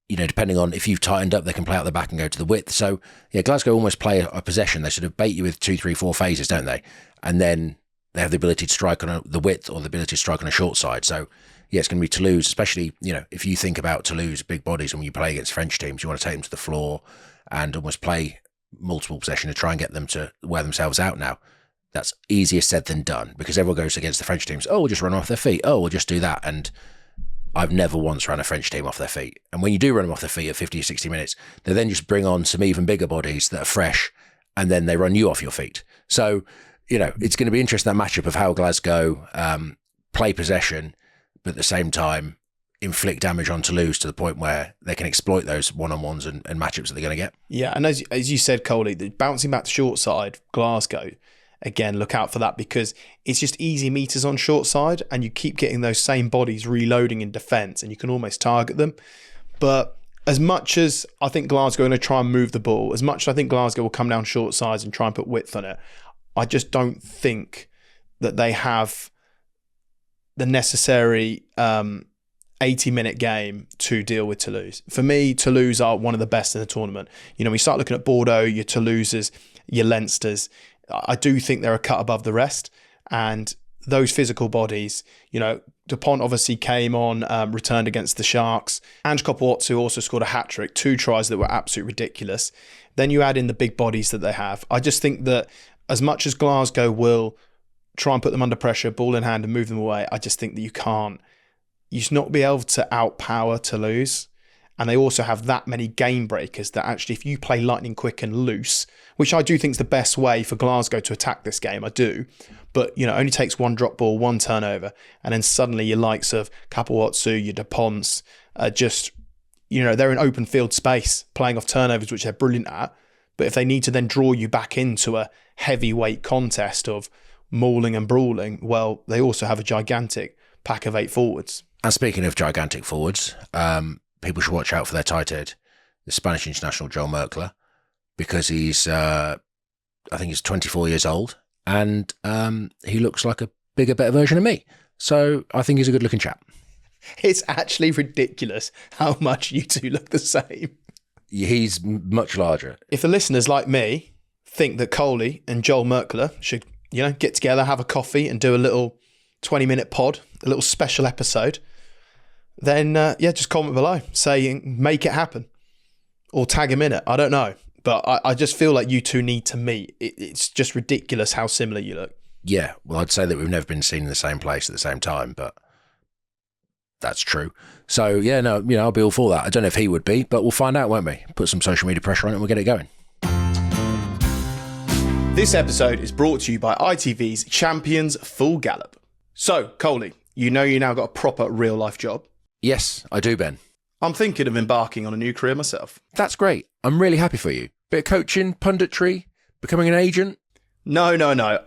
B: depending on if you've tightened up, they can play out the back and go to the width. So, yeah, Glasgow almost play a possession. They sort of bait you with 2, 3, 4 phases, don't they? And then they have the ability to strike on the width, or the ability to strike on a short side. So, yeah, it's going to be Toulouse, especially, if you think about Toulouse, big bodies, and when you play against French teams, you want to take them to the floor and almost play multiple possession to try and get them to wear themselves out now. That's easier said than done, because everyone goes against the French teams. Oh, we'll just run off their feet. Oh, we'll just do that. And I've never once run a French team off their feet. And when you do run them off their feet at 50 or 60 minutes, they then just bring on some even bigger bodies that are fresh, and then they run you off your feet. So, it's going to be interesting, that matchup of how Glasgow play possession, but at the same time inflict damage on Toulouse to the point where they can exploit those one-on-ones and matchups that they're going to get.
A: Yeah, and as you said, Coley, bouncing back to short side, Glasgow, again, look out for that, because it's just easy meters on short side and you keep getting those same bodies reloading in defence and you can almost target them. But as much as I think Glasgow are going to try and move the ball, as much as I think Glasgow will come down short sides and try and put width on it, I just don't think that they have the necessary 80-minute game to deal with Toulouse. For me, Toulouse are one of the best in the tournament. We start looking at Bordeaux, your Toulouses, your Leinsters. I do think they're a cut above the rest. And those physical bodies, Dupont obviously came on, returned against the Sharks. Ange Kopowatsu also scored a hat-trick, 2 tries that were absolutely ridiculous. Then you add in the big bodies that they have. I just think that as much as Glasgow will try and put them under pressure, ball in hand and move them away, I just think that you just not be able to outpower Toulouse. And they also have that many game breakers that actually, if you play lightning quick and loose, which I do think is the best way for Glasgow to attack this game, I do. But, only takes one drop ball, one turnover, and then suddenly your likes of Kapawatsu, your Duponts, just, they're in open field space, playing off turnovers, which they're brilliant at. But if they need to then draw you back into a heavyweight contest of mauling and brawling, well, they also have a gigantic pack of 8 forwards.
B: And speaking of gigantic forwards, people should watch out for their tight head, the Spanish international Joel Merkler, because he's, I think he's 24 years old, and he looks like a bigger, better version of me. So I think he's a good-looking chap.
A: It's actually ridiculous how much you two look the same.
B: He's much larger.
A: If the listeners like me think that Coley and Joel Merkler should, get together, have a coffee and do a little 20-minute pod, a little special episode, then just comment below saying make it happen or tag him in it. I don't know. But I just feel like you two need to meet. It's just ridiculous how similar you look.
B: Yeah, well, I'd say that we've never been seen in the same place at the same time, but that's true. So, yeah, no, I'll be all for that. I don't know if he would be, but we'll find out, won't we? Put some social media pressure on it and we'll get it going.
A: This episode is brought to you by ITV's Champions Full Gallop. So, Coley, you now got a proper real-life job.
B: Yes, I do, Ben.
A: I'm thinking of embarking on a new career myself.
B: That's great. I'm really happy for you. Bit of coaching, punditry, becoming an agent.
A: No.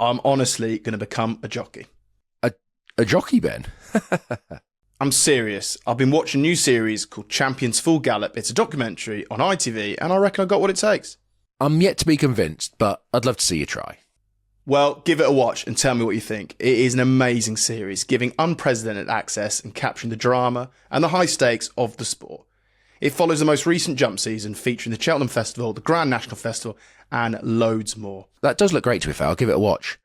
A: I'm honestly going to become a jockey.
B: A jockey, Ben?
A: I'm serious. I've been watching a new series called Champions Full Gallop. It's a documentary on ITV, and I reckon I got what it takes.
B: I'm yet to be convinced, but I'd love to see you try.
A: Well, give it a watch and tell me what you think. It is an amazing series, giving unprecedented access and capturing the drama and the high stakes of the sport. It follows the most recent jump season, featuring the Cheltenham Festival, the Grand National Festival, and loads more.
B: That does look great, to be fair. I'll give it a watch.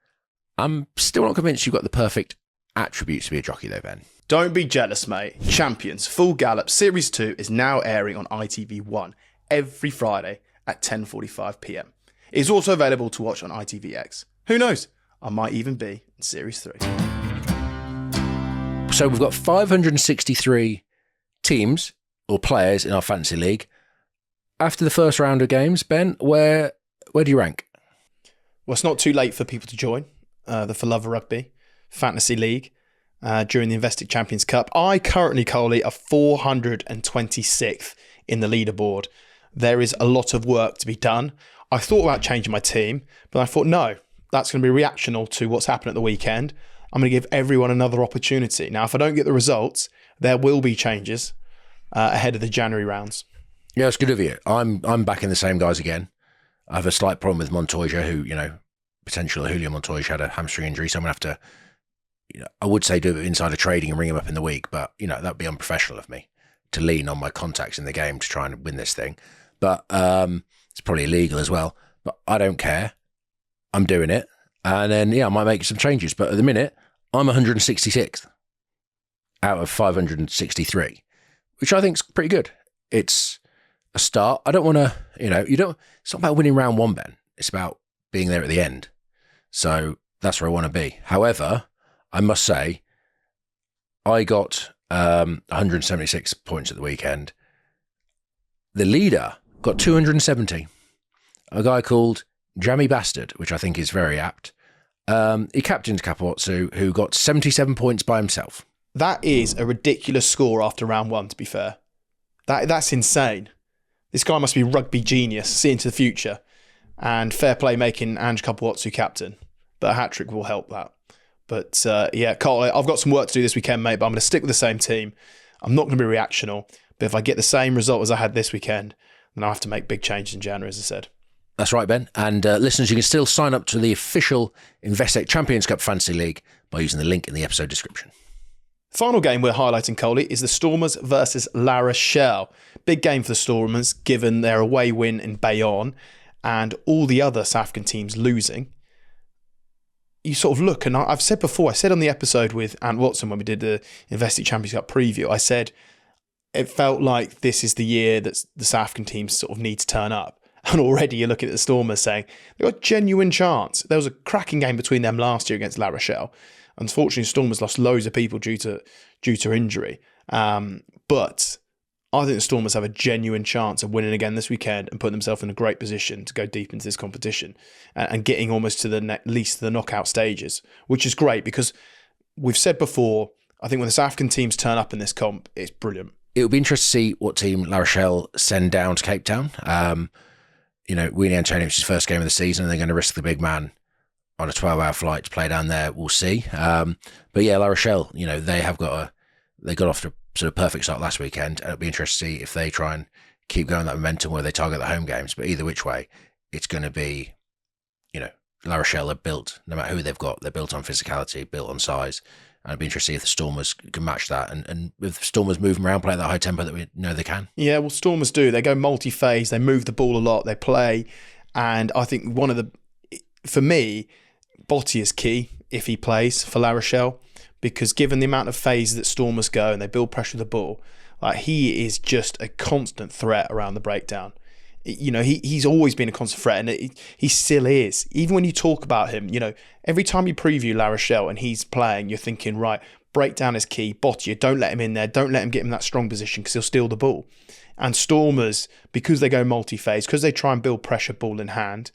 B: I'm still not convinced you've got the perfect attributes to be a jockey, though, Ben.
A: Don't be jealous, mate. Champions Full Gallop Series 2 is now airing on ITV1 every Friday at 10:45pm. It is also available to watch on ITVX. Who knows? I might even be in Series 3.
B: So we've got 563 teams or players in our fantasy league. After the first round of games, Ben, where do you rank?
A: Well, it's not too late for people to join the For Love of Rugby Fantasy League during the Investec Champions Cup. I currently, Coley, are 426th in the leaderboard. There is a lot of work to be done. I thought about changing my team, but I thought, no, that's going to be reactional to what's happened at the weekend. I'm going to give everyone another opportunity. Now, if I don't get the results, there will be changes ahead of the January rounds.
B: Yeah, it's good of you. I'm backing the same guys again. I have a slight problem with Montoya, who, potentially Julio Montoya had a hamstring injury, so I'm going to have to, I would say do a bit of insider trading and ring him up in the week, but, that would be unprofessional of me to lean on my contacts in the game to try and win this thing. But it's probably illegal as well, but I don't care. I'm doing it. And then, I might make some changes. But at the minute, I'm 166th out of 563, which I think is pretty good. It's a start. I don't want to, it's not about winning round one, Ben. It's about being there at the end. So that's where I want to be. However, I must say, I got 176 points at the weekend. The leader got 270. A guy called Jammy Bastard, which I think is very apt. He captained Kapawatsu, who got 77 points by himself.
A: That is a ridiculous score after round one, to be fair. That's insane. This guy must be rugby genius, seeing to the future. And fair play making Ange Kapawatsu captain. But a hat-trick will help that. But yeah, Carl, I've got some work to do this weekend, mate, but I'm going to stick with the same team. I'm not going to be reactional. But if I get the same result as I had this weekend, then I'll have to make big changes in January, as I said.
B: That's right, Ben. And listeners, you can still sign up to the official Investec Champions Cup Fantasy League by using the link in the episode description.
A: Final game we're highlighting, Coley, is the Stormers versus La Rochelle. Big game for the Stormers, given their away win in Bayonne and all the other South African teams losing. You sort of look, and I've said before, I said on the episode with Ant Watson when we did the Investec Champions Cup preview, I said it felt like this is the year that the South African teams sort of need to turn up. And already you're looking at the Stormers saying they've got a genuine chance. There was a cracking game between them last year against La Rochelle. Unfortunately, Stormers lost loads of people due to injury. But I think the Stormers have a genuine chance of winning again this weekend and putting themselves in a great position to go deep into this competition and getting almost to at least the knockout stages, which is great because we've said before, I think when the South African teams turn up in this comp, it's brilliant.
B: It'll be interesting to see what team La Rochelle send down to Cape Town. Weenie Antoniovic's first game of the season, and they're going to risk the big man on a 12-hour flight to play down there. We'll see. But yeah, La Rochelle, they got off to a sort of perfect start last weekend, and it'll be interesting to see if they try and keep going that momentum where they target the home games. But either which way, it's going to be, La Rochelle are built, no matter who they've got, they're built on physicality, built on size. And it'd be interesting if the Stormers can match that. And with Stormers moving around, play at that high tempo that we know they can. Yeah,
A: well, Stormers do. They go multi-phase. They move the ball a lot. They play. And I think for me, Botti is key if he plays for La Rochelle. Because given the amount of phase that Stormers go and they build pressure with the ball, he is just a constant threat around the breakdown. He's always been a constant threat, and he still is. Even when you talk about him, every time you preview La Rochelle and he's playing, you're thinking, right, breakdown is key. Botti, don't let him in there. Don't let him get in that strong position because he'll steal the ball. And Stormers, because they go multi-phase, because they try and build pressure ball in hand,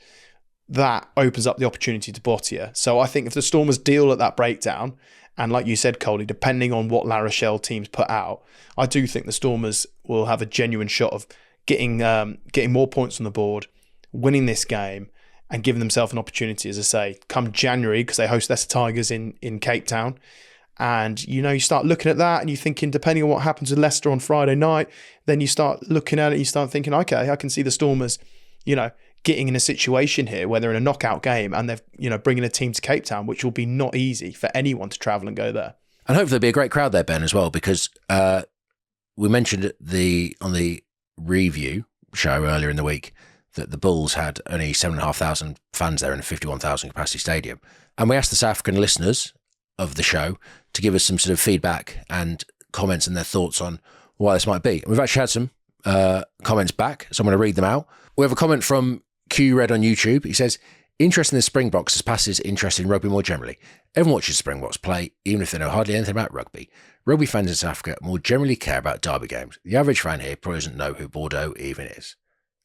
A: that opens up the opportunity to Botti. So I think if the Stormers deal at that breakdown, and like you said, Coley, depending on what La Rochelle teams put out, I do think the Stormers will have a genuine shot of getting more points on the board, winning this game, and giving themselves an opportunity, as I say, come January, because they host Leicester Tigers in Cape Town. And, you start looking at that and you're thinking, depending on what happens with Leicester on Friday night, then you start looking at it, you start thinking, okay, I can see the Stormers, getting in a situation here where they're in a knockout game and they're, bringing a team to Cape Town, which will be not easy for anyone to travel and go there.
B: And hopefully there'll be a great crowd there, Ben, as well, because we mentioned on the review show earlier in the week that the Bulls had only 7,500 fans there in a 51,000 capacity stadium. And we asked the South African listeners of the show to give us some sort of feedback and comments and their thoughts on why this might be. And we've actually had some comments back, so I'm going to read them out. We have a comment from Q Red on YouTube. He says, interest in the Springboks has passed his interest in rugby more generally. Everyone watches Springboks play, even if they know hardly anything about rugby. Rugby fans in South Africa more generally care about derby games. The average fan here probably doesn't know who Bordeaux even is.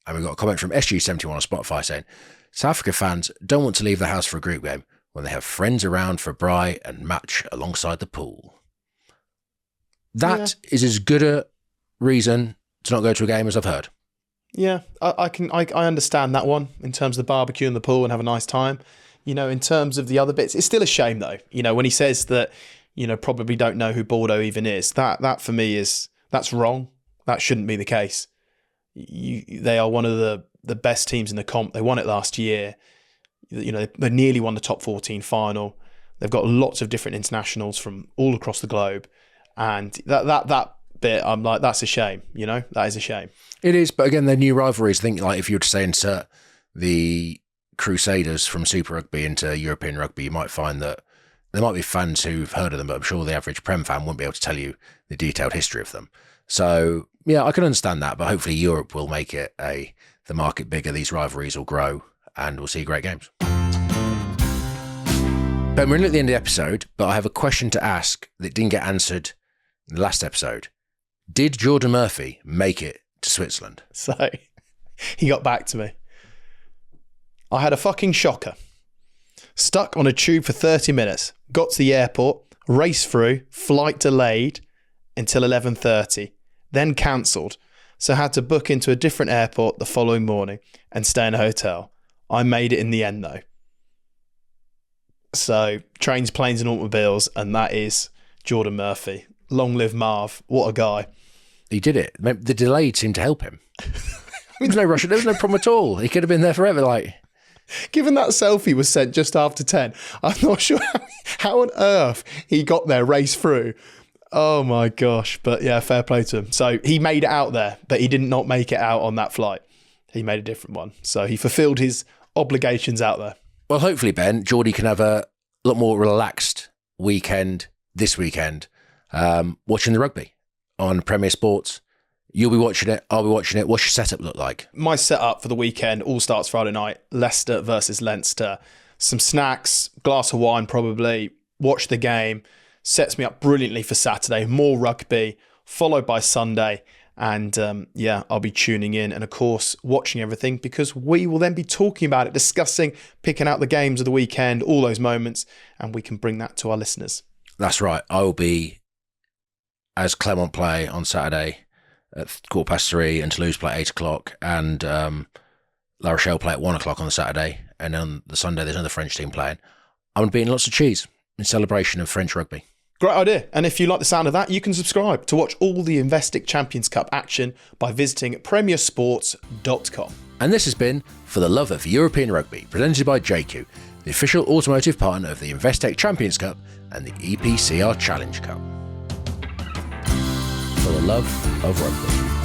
B: And we've got a comment from SG71 on Spotify saying, South Africa fans don't want to leave the house for a group game when they have friends around for a braai and match alongside the pool. That is as good a reason to not go to a game as I've heard.
A: Yeah, I understand that one in terms of the barbecue and the pool and have a nice time. In terms of the other bits, it's still a shame though. When he says that, probably don't know who Bordeaux even is, that for me that's wrong. That shouldn't be the case. They are one of the best teams in the comp. They won it last year. They nearly won the top 14 final. They've got lots of different internationals from all across the globe. And that bit, I'm like, that's a shame. That is a shame.
B: It is, but again, they're new rivalries. I think, like, if you were to say insert the Crusaders from Super Rugby into European Rugby, you might find that there might be fans who've heard of them, but I'm sure the average Prem fan won't be able to tell you the detailed history of them. So, yeah, I can understand that, but hopefully Europe will make it the market bigger, these rivalries will grow, and we'll see great games. Ben, we're in at the end of the episode, but I have a question to ask that didn't get answered in the last episode, did Jordan Murphy make it to Switzerland?
A: So he got back to me. I had a fucking shocker. Stuck on a tube for 30 minutes, got to the airport, raced through, flight delayed until 11:30, then cancelled. So had to book into a different airport the following morning and stay in a hotel. I made it in the end though. So trains, planes and automobiles, and that is Jordan Murphy. Long live Marv. What a guy.
B: He did it. The delay seemed to help him. There's no rush. There was no problem at all. He could have been there forever. Like,
A: given that selfie was sent just after 10, I'm not sure how on earth he got there, raced through. Oh my gosh. But yeah, fair play to him. So he made it out there, but he did not make it out on that flight. He made a different one. So he fulfilled his obligations out there.
B: well, hopefully, Ben, Geordie can have a lot more relaxed weekend this weekend, watching the rugby on Premier Sports. You'll be watching it. I'll be watching it. What's your setup look like?
A: My setup for the weekend all starts Friday night. Leicester versus Leinster. Some snacks, glass of wine probably. Watch the game. Sets me up brilliantly for Saturday. More rugby, followed by Sunday. And I'll be tuning in and, of course, watching everything because we will then be talking about it, discussing, picking out the games of the weekend, all those moments, and we can bring that to our listeners.
B: That's right. I will be, as Clermont play on Saturday at 3:15 and Toulouse play at 8 o'clock and La Rochelle play at 1 o'clock on the Saturday, and on the Sunday there's another French team playing. I'm going to be eating lots of cheese in celebration of French rugby.
A: Great idea. And if you like the sound of that, you can subscribe to watch all the Investec Champions Cup action by visiting premiersports.com.
B: And this has been For the Love of European Rugby, presented by JQ, the official automotive partner of the Investec Champions Cup and the EPCR Challenge Cup. For the love of rugby.